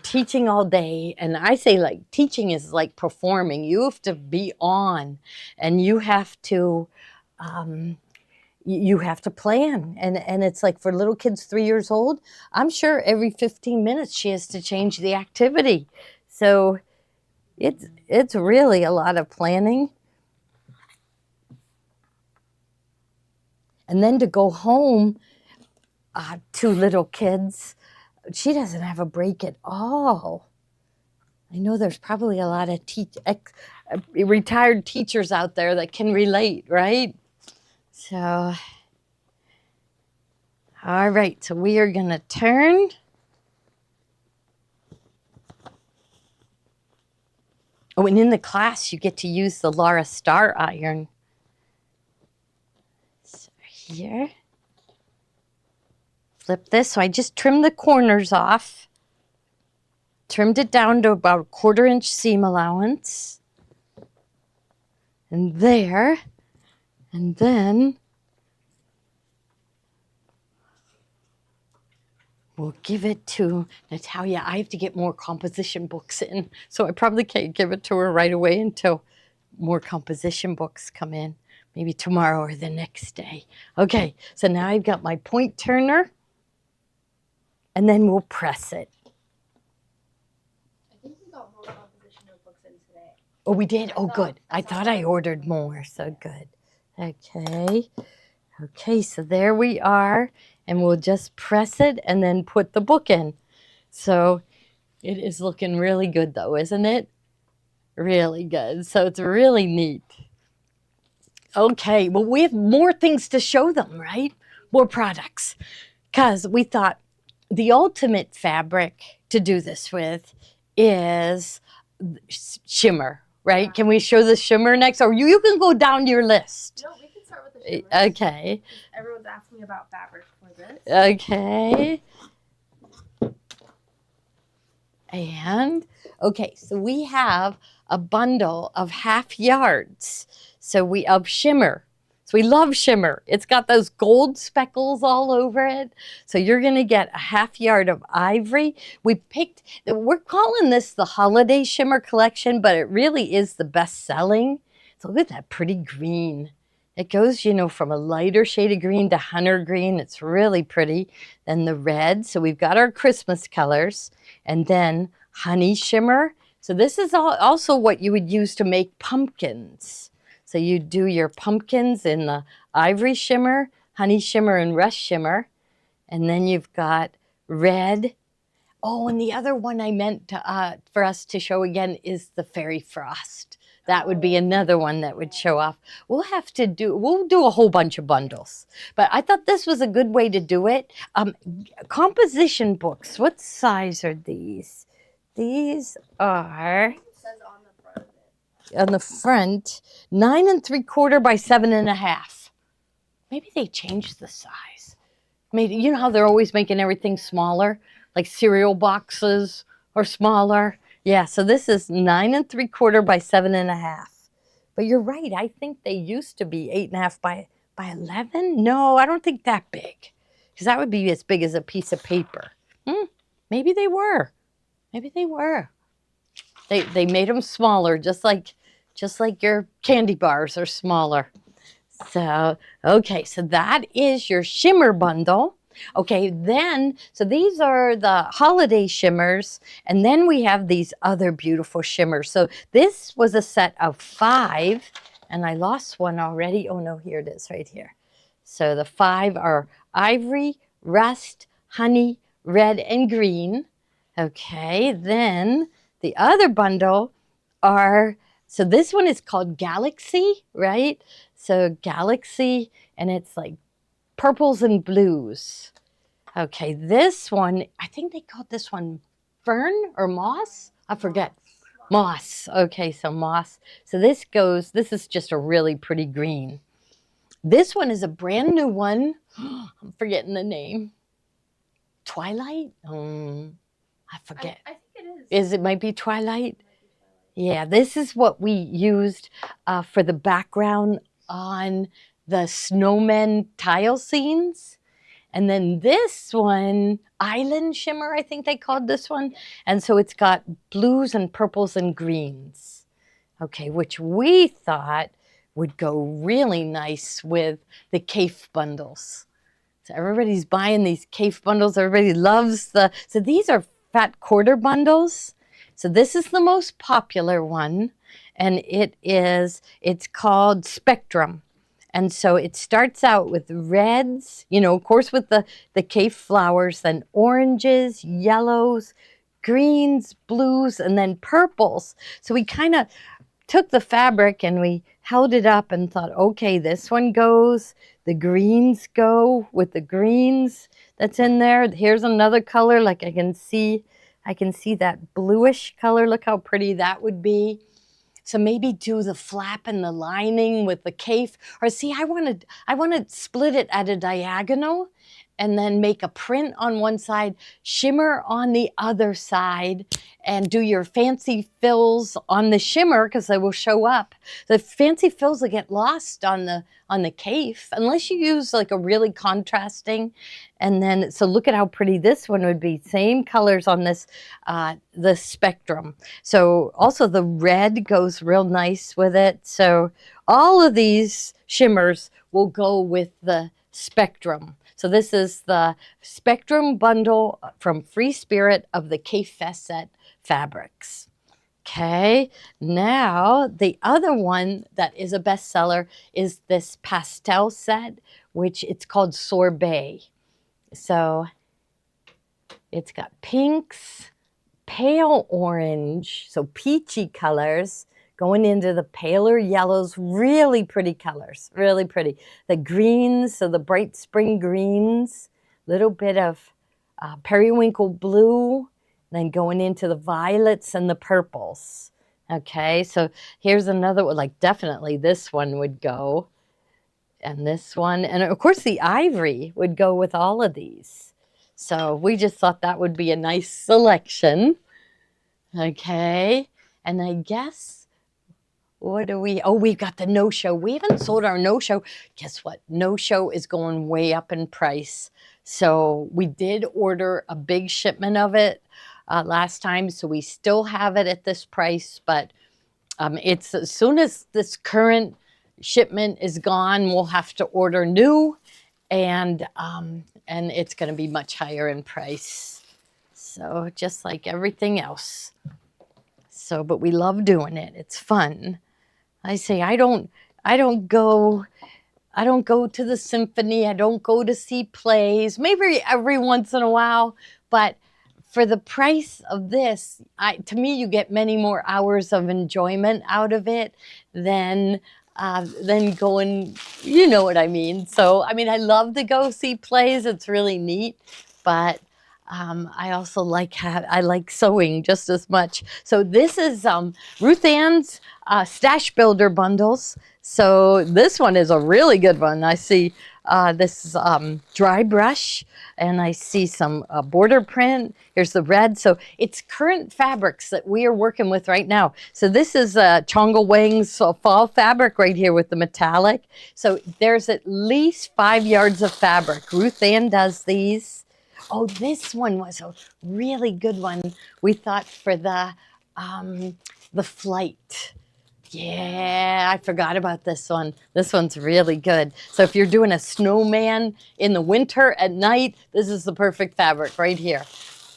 Speaker 1: teaching all day, and I say, like, teaching is like performing. You have to be on, and you have to plan, and it's like for little kids 3 years old, I'm sure every 15 minutes she has to change the activity. So it's really a lot of planning. And then to go home to little kids, she doesn't have a break at all. I know there's probably a lot of retired teachers out there that can relate, right? So, all right, so we are going to turn. Oh, and in the class, you get to use the Laura Star iron. So here. Flip this. So I just trimmed the corners off. Trimmed it down to about a 1/4 inch seam allowance. And there. And then we'll give it to Natalia. I have to get more composition books in, so I probably can't give it to her right away until more composition books come in, maybe tomorrow or the next day. Okay, so now I've got my point turner, and then we'll press it.
Speaker 3: I think we got more composition notebooks in today.
Speaker 1: Oh, we did? Oh, good. I thought I ordered more, so good. Okay. Okay, so there we are, and we'll just press it and then put the book in. So it is looking really good though, isn't it? Really good. So it's really neat. Okay, well, we have more things to show them, right? More products. Because we thought the ultimate fabric to do this with is shimmer, right? Can we show the shimmer next? Or you can go down your list.
Speaker 3: No, we can start with the shimmers.
Speaker 1: Okay.
Speaker 3: Everyone's asking me about fabric for this.
Speaker 1: Okay. And, okay, so we have a bundle of half yards. Of shimmer. So we love shimmer. It's got those gold speckles all over it. So you're going to get a half yard of ivory. We're calling this the holiday shimmer collection, but it really is the best selling. So look at that pretty green. It goes, from a lighter shade of green to hunter green. It's really pretty. Then the red. So we've got our Christmas colors. And then honey shimmer. So this is also what you would use to make pumpkins. So you do your pumpkins in the ivory shimmer, honey shimmer, and rust shimmer. And then you've got red. Oh, and the other one I meant for us to show again is the fairy frost. That would be another one that would show off. We'll do a whole bunch of bundles. But I thought this was a good way to do it. Composition books, what size are these? These are,
Speaker 3: It says on the front of it.
Speaker 1: on the front, 9 3/4 by 7.5. Maybe they changed the size. Maybe, you know how they're always making everything smaller, like cereal boxes are smaller. Yeah, so this is 9 3/4 by 7.5. But you're right. I think they used to be 8.5 by 11. No, I don't think that big, because that would be as big as a piece of paper. Maybe they were. Maybe they were. They made them smaller, just like your candy bars are smaller. So, okay, so that is your shimmer bundle. Okay, then, so these are the holiday shimmers, and then we have these other beautiful shimmers. So this was a set of 5, and I lost one already. Oh no, here it is right here. So the 5 are ivory, rust, honey, red, and green. Okay, then the other bundle so this one is called Galaxy, right? So Galaxy, and it's like purples and blues. Okay, this one, I think they called this one fern or moss? I forget. Moss. Okay, so moss. So this is just a really pretty green. This one is a brand new one. I'm forgetting the name. Twilight? I forget.
Speaker 3: I think it is.
Speaker 1: It might be Twilight? Yeah, this is what we used for the background on the snowmen tile scenes. And then this one, Island Shimmer, I think they called this one. And so it's got blues and purples and greens. Okay, which we thought would go really nice with the Cafe bundles. So everybody's buying these Cafe bundles. Everybody loves so these are fat quarter bundles. So this is the most popular one, and it's called Spectrum. And so it starts out with reds, of course with the Cafe flowers, then oranges, yellows, greens, blues, and then purples. So we kind of took the fabric and we held it up and thought, okay, this one goes, the greens go with the greens that's in there. Here's another color, like I can see that bluish color. Look how pretty that would be. So maybe do the flap and the lining with the Cafe. Or see, I want to split it at a diagonal and then make a print on one side, shimmer on the other side, and do your fancy fills on the shimmer because they will show up. The fancy fills will get lost on the cafe unless you use like a really contrasting. And then, so look at how pretty this one would be. Same colors on this, the spectrum. So also the red goes real nice with it. So all of these shimmers will go with the spectrum. So this is the spectrum bundle from Free Spirit of the Cafe Fest set fabrics. Okay, now the other one that is a bestseller is this pastel set, which it's called Sorbet. So it's got pinks, pale orange, so peachy colors going into the paler yellows, really pretty colors, really pretty. The greens, so the bright spring greens, little bit of periwinkle blue, then going into the violets and the purples. Okay, so here's another one, like definitely this one would go. And this one, and of course the ivory would go with all of these. So we just thought that would be a nice selection. Okay, and I guess, what do we, oh, we've got the no-show. We haven't sold our no-show. Guess what? No-show is going way up in price. So we did order a big shipment of it last time, so we still have it at this price, but it's as soon as this current shipment is gone, we'll have to order new, and it's going to be much higher in price. So just like everything else. So, but we love doing it. It's fun. I say I don't go to the symphony. I don't go to see plays. Maybe every once in a while, but for the price of this, to me, you get many more hours of enjoyment out of it than going, you know what I mean. So, I mean, I love to go see plays. It's really neat, but I also like sewing just as much. So this is Ruth Ann's Stash Builder bundles. So this one is a really good one. I see this dry brush, and I see some border print. Here's the red. So it's current fabrics that we are working with right now. So this is Chonga Wang's fall fabric right here with the metallic. So there's at least 5 yards of fabric. Ruth Ann does these. Oh, this one was a really good one. We thought for the flight. Yeah, I forgot about this one. This one's really good. So if you're doing a snowman in the winter at night, this is the perfect fabric right here.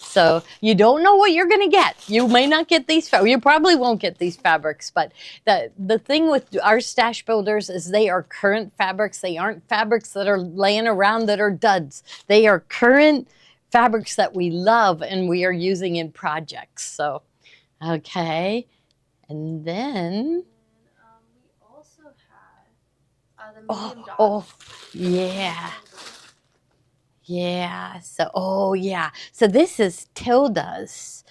Speaker 1: So you don't know what you're going to get. You may not get these. You probably won't get these fabrics. But the thing with our stash builders is they are current fabrics. They aren't fabrics that are laying around that are duds. They are current fabrics that we love and we are using in projects. So, okay. And then
Speaker 3: we also had the medium dots.
Speaker 1: Yeah. Yeah. So, So this is Tilda's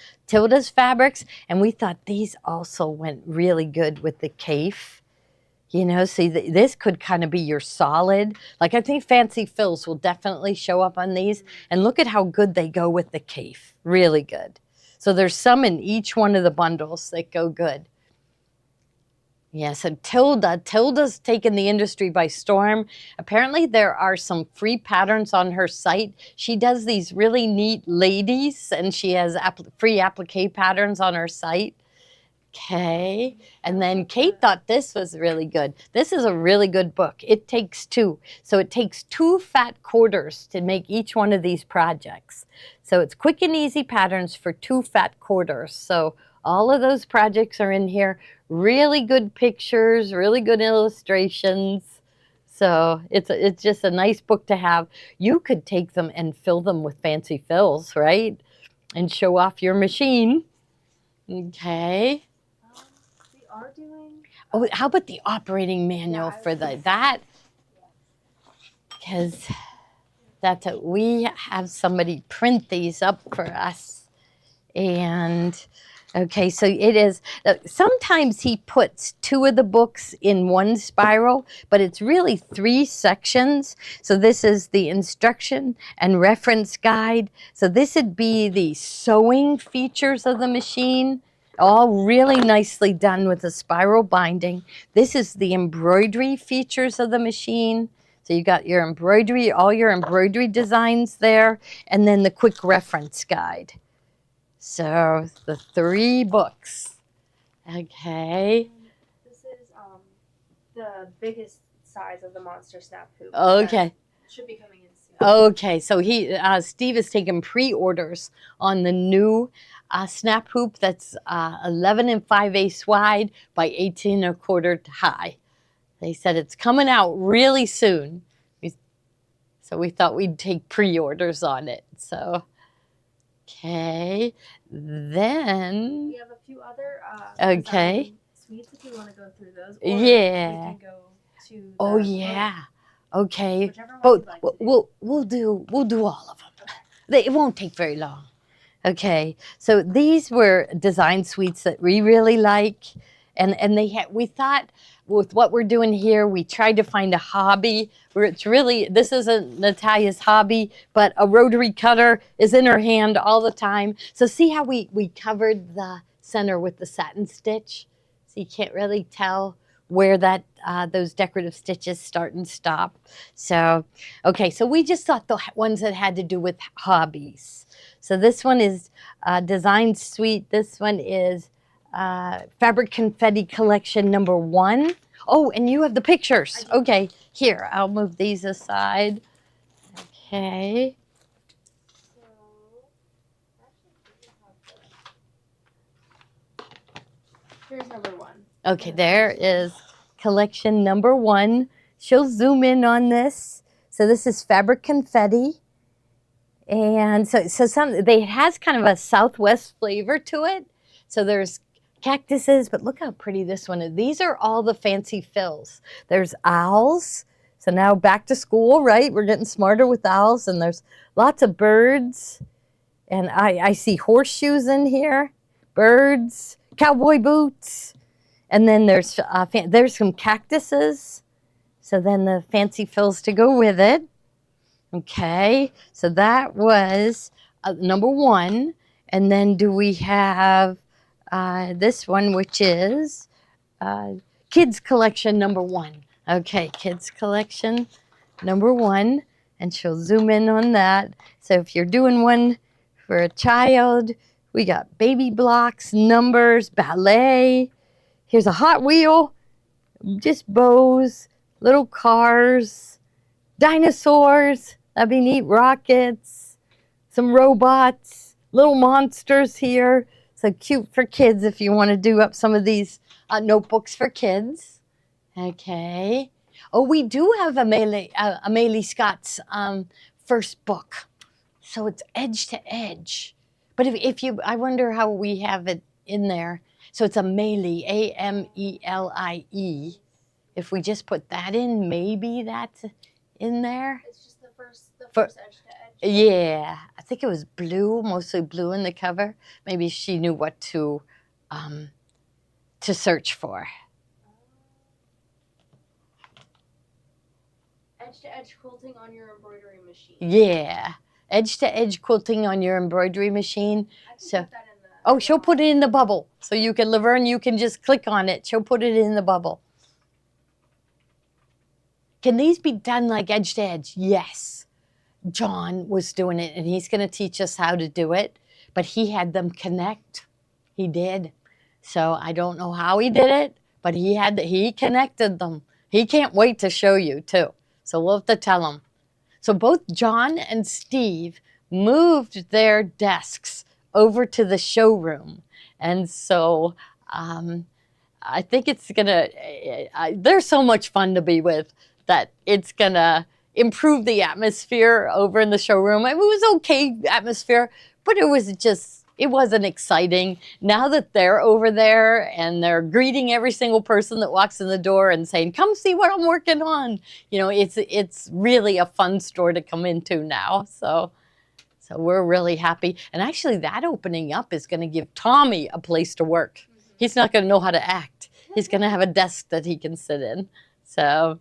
Speaker 1: fabrics. And we thought these also went really good with the cafe. You know, see, this could kind of be your solid. Like, I think fancy fills will definitely show up on these. And look at how good they go with the cafe. Really good. So there's some in each one of the bundles that go good. Yeah, so Tilda's taken the industry by storm. Apparently there are some free patterns on her site. She does these really neat ladies, and she has free applique patterns on her site. Okay, and then Kate thought this was really good. This is a really good book. It takes two. So it takes 2 fat quarters to make each one of these projects. So it's quick and easy patterns for 2 fat quarters. So all of those projects are in here. Really good pictures, really good illustrations. So it's just a nice book to have. You could take them and fill them with fancy fills, right? And show off your machine. Okay.
Speaker 3: We are doing.
Speaker 1: Oh, how about the operating manual for that? Because we have somebody print these up for us, and Okay, so it is, sometimes he puts 2 of the books in one spiral, but it's really 3 sections. So this is the instruction and reference guide. So this would be the sewing features of the machine, all really nicely done with a spiral binding. This is the embroidery features of the machine. So you got your embroidery, all your embroidery designs there, and then the quick reference guide. So the 3 books. Okay.
Speaker 3: This is the biggest size of the monster snap hoop.
Speaker 1: Okay.
Speaker 3: Should be coming in soon.
Speaker 1: Okay. So Steve has taken pre-orders on the new snap hoop that's 11 5/8 wide by 18 1/4 high. They said it's coming out really soon. So we thought we'd take pre-orders on it. So. Okay, then.
Speaker 3: We have a few other
Speaker 1: Okay.
Speaker 3: suites if you want to go through those. Or
Speaker 1: Yeah.
Speaker 3: we can go to the
Speaker 1: Oh yeah. Okay.
Speaker 3: whichever one
Speaker 1: But
Speaker 3: you'd like to do.
Speaker 1: we'll do all of them. It won't take very long. Okay. So these were design suites that we really like, and we thought with what we're doing here, we tried to find a hobby where it's really, this isn't Natalia's hobby, but a rotary cutter is in her hand all the time. So see how we covered the center with the satin stitch? So you can't really tell where that those decorative stitches start and stop. So, okay, so we just thought the ones that had to do with hobbies. So this one is Design Suite. This one is Fabric Confetti Collection number 1. Oh, and you have the pictures. Okay, here, I'll move these aside. Okay.
Speaker 3: Here's number 1.
Speaker 1: Okay, there is collection number 1. She'll zoom in on this. So this is Fabric Confetti. And so it has kind of a Southwest flavor to it. So there's cactuses, but look how pretty this one is. These are all the fancy fills. There's owls. So now back to school, right? We're getting smarter with owls, and there's lots of birds. And I see horseshoes in here, birds, cowboy boots. And then there's some cactuses. So then the fancy fills to go with it. Okay, so that was number 1. And then do we have this one, which is Kids Collection number 1. Okay, Kids Collection number 1. And she'll zoom in on that. So if you're doing one for a child, we got baby blocks, numbers, ballet. Here's a Hot Wheel, just bows, little cars, dinosaurs. That'd be neat. Rockets, some robots, little monsters here. So cute for kids if you want to do up some of these notebooks for kids. Okay. Oh, we do have Amelie Scott's first book. So it's edge to edge. But if you, I wonder how we have it in there. So it's Amelie, Amelie. If we just put that in, maybe that's in there.
Speaker 3: It's just the first edge to edge.
Speaker 1: Yeah, I think it was blue, mostly blue in the cover. Maybe she knew what to search for.
Speaker 3: Edge to edge quilting on your embroidery machine.
Speaker 1: Yeah, edge to edge quilting on your embroidery machine.
Speaker 3: I can
Speaker 1: So,
Speaker 3: put that in the.
Speaker 1: oh, she'll put it in the bubble. So you can, Laverne, you can just click on it. She'll put it in the bubble. Can these be done like edge to edge? Yes. John was doing it, and he's going to teach us how to do it. But he had them connect. He did. So I don't know how he did it, but he connected them. He can't wait to show you too. So we'll have to tell him. So both John and Steve moved their desks over to the showroom. And so I think it's going to, they're so much fun to be with that it's going to improve the atmosphere over in the showroom. I mean, it was okay atmosphere, but it wasn't exciting. Now that they're over there and they're greeting every single person that walks in the door and saying, come see what I'm working on. You know, it's really a fun store to come into now. So So we're really happy. And actually that opening up is going to give Tommy a place to work. He's not going to know how to act. He's going to have a desk that he can sit in. So,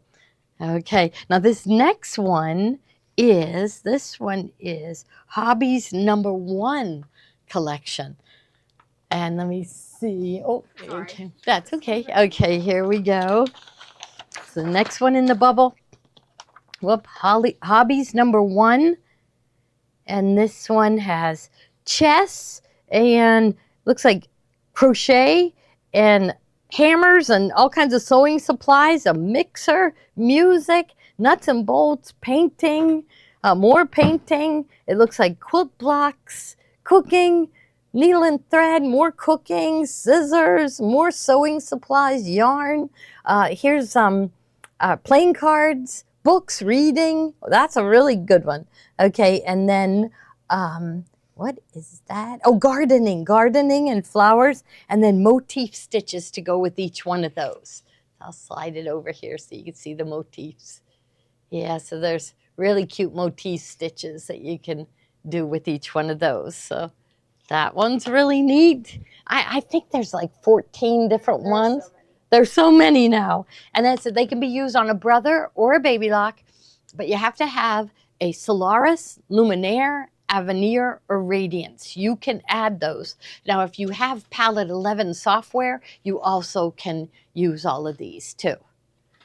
Speaker 1: okay. Now this next one is Hobbies #1 collection. And let me see. Oh, okay. That's okay. Okay, here we go. So the next one in the bubble. Hobbies #1. And this one has chess and looks like crochet and hammers and all kinds of sewing supplies, a mixer, music, nuts and bolts, painting, more painting. It looks like quilt blocks, cooking, needle and thread, more cooking, scissors, more sewing supplies, yarn. Here's playing cards, books, reading. That's a really good one. Okay, and then what is that? Oh, gardening and flowers, and then motif stitches to go with each one of those. I'll slide it over here so you can see the motifs. Yeah, so there's really cute motif stitches that you can do with each one of those. So that one's really neat. I think there's like 14 different ones. There's so many now. And they can be used on a brother or a baby lock, but you have to have a Solaris, Luminaire, Avenir, or Radiance. You can add those. Now, if you have Palette 11 software, you also can use all of these too.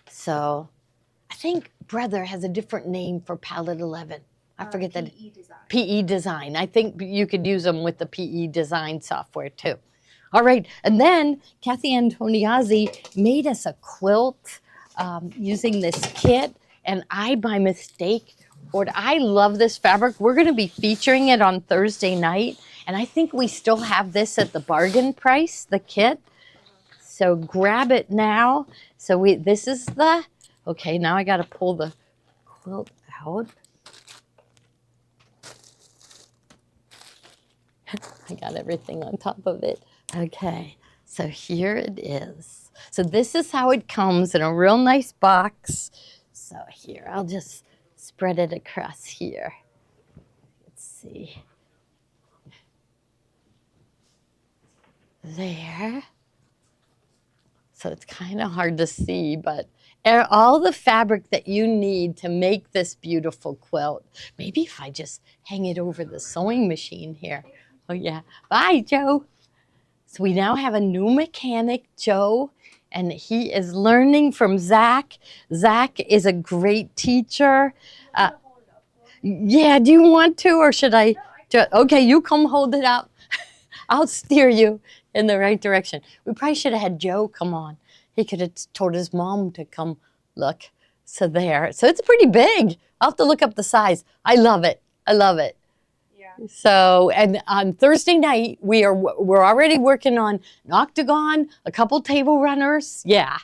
Speaker 1: So I think Brother has a different name for Palette 11. I forget that.
Speaker 3: PE design.
Speaker 1: PE Design. I think you could use them with the PE Design software too. All right, and then Kathy Antoniazzi made us a quilt using this kit, and I, by mistake, I love this fabric. We're going to be featuring it on Thursday night, and I think we still have this at the bargain price, the kit. So grab it now. So this is okay, now I got to pull the quilt out. I got everything on top of it. Okay, so here it is. So this is how it comes in a real nice box. So here, I'll just spread it across here. Let's see. There. So it's kind of hard to see, but all the fabric that you need to make this beautiful quilt. Maybe if I just hang it over the sewing machine here. Oh yeah, bye Joe. So we now have a new mechanic, Joe, and he is learning from Zach. Zach is a great teacher. Yeah, do you want to, or should I? Okay, you come hold it up. I'll steer you in the right direction. We probably should have had Joe come on. He could have told his mom to come look. So there. So it's pretty big. I'll have to look up the size. I love it. I love it. So, and on Thursday night, we're already working on an octagon, a couple table runners. Yeah,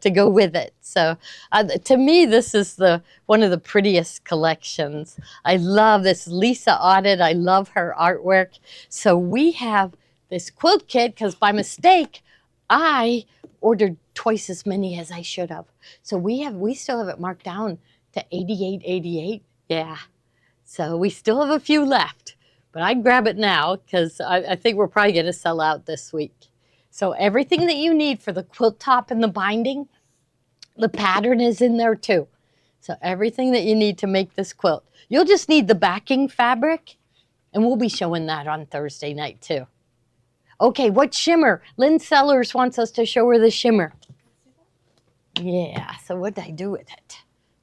Speaker 1: to go with it. So, to me, this is one of the prettiest collections. I love this. Lisa Audit. I love her artwork. So we have this quilt kit because by mistake, I ordered twice as many as I should have. So we still have it marked down to $88.88. Yeah. So we still have a few left, but I'd grab it now because I think we're probably going to sell out this week. So everything that you need for the quilt top and the binding, the pattern is in there too. So everything that you need to make this quilt. You'll just need the backing fabric, and we'll be showing that on Thursday night too. Okay, what shimmer? Lynn Sellers wants us to show her the shimmer. Yeah, so what did I do with it?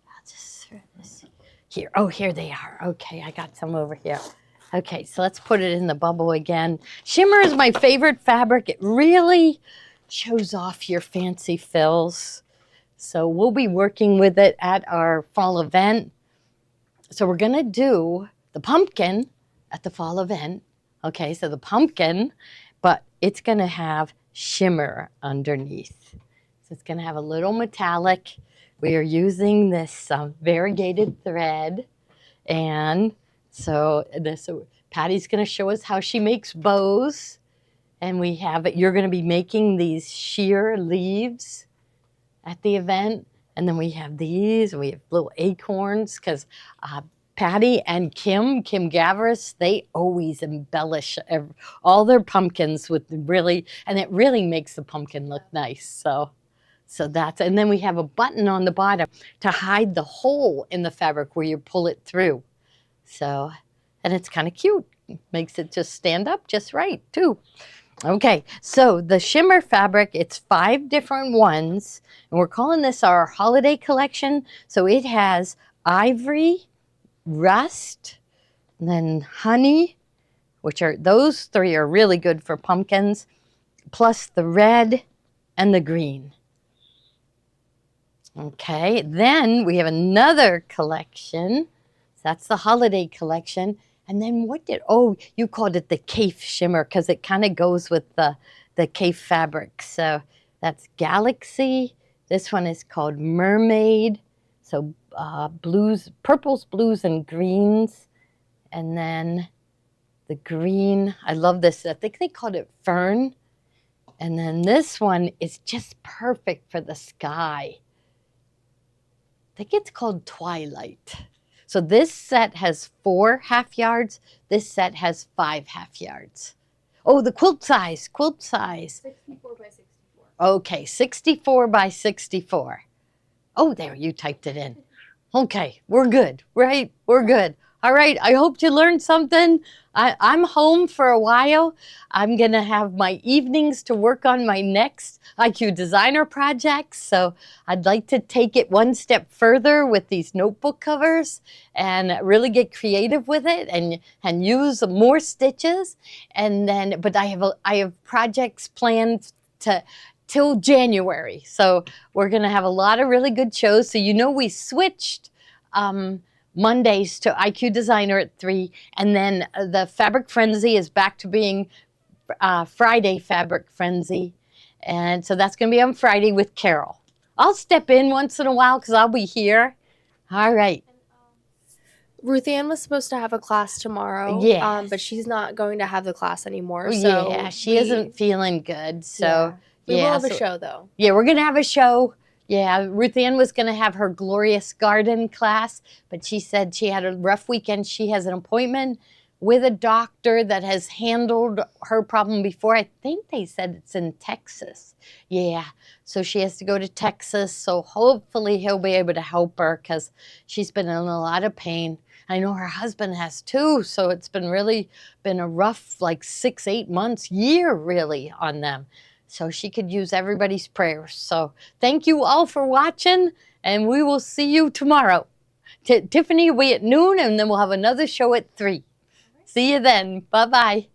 Speaker 1: I'll just throw this here. Oh, here they are. Okay, I got some over here. Okay, so let's put it in the bubble again. Shimmer is my favorite fabric. It really shows off your fancy fills. So we'll be working with it at our fall event. So we're going to do the pumpkin at the fall event. Okay, so the pumpkin, but it's going to have shimmer underneath. So it's going to have a little metallic. We are using this variegated thread. And so Patty's going to show us how she makes bows. And we have it. You're going to be making these sheer leaves at the event. And then we have these. We have little acorns because Patty and Kim Gavris, they always embellish all their pumpkins with and it really makes the pumpkin look nice. So that's, and then we have a button on the bottom to hide the hole in the fabric where you pull it through. So, and it's kind of cute. Makes it just stand up just right too. Okay, so the shimmer fabric, it's 5 different ones, and we're calling this our holiday collection. So it has ivory, rust, and then honey, which are, those 3 are really good for pumpkins, plus the red and the green. Okay, then we have another collection. That's the holiday collection. And then you called it the Cafe shimmer because it kind of goes with the Cafe fabric. So that's Galaxy. This one is called Mermaid. So purples, blues, and greens. And then the green, I love this. I think they called it Fern. And then this one is just perfect for the sky. I think it's called Twilight. So this set has 4 half yards. This set has 5 half yards. Oh, the quilt size.
Speaker 4: 64 by 64.
Speaker 1: Okay, 64 by 64. Oh, there, you typed it in. Okay, we're good, right? We're good. All right, I hope you learned something. I'm home for a while. I'm going to have my evenings to work on my next IQ Designer project. So I'd like to take it one step further with these notebook covers and really get creative with it and use more stitches. And then, but I have projects planned till January. So we're going to have a lot of really good shows. So we switched Mondays to IQ Designer at 3, and then the Fabric Frenzy is back to being Friday Fabric Frenzy, and so that's going to be on Friday with Carol. I'll step in once in a while because I'll be here. All right.
Speaker 3: Ruth Ann was supposed to have a class tomorrow,
Speaker 1: Yes.
Speaker 3: but she's not going to have the class anymore. So
Speaker 1: yeah, she isn't feeling good. So
Speaker 3: we will have a show though.
Speaker 1: Yeah, we're going to have a show. Yeah, Ruth Ann was going to have her Glorious Garden class, but she said she had a rough weekend. She has an appointment with a doctor that has handled her problem before. I think they said it's in Texas. Yeah, so she has to go to Texas. So hopefully he'll be able to help her because she's been in a lot of pain. I know her husband has too. So it's been a rough 6-8 months, year really on them. So she could use everybody's prayers. So thank you all for watching, and we will see you tomorrow. Tiffany will be at noon, and then we'll have another show at 3. See you then. Bye-bye.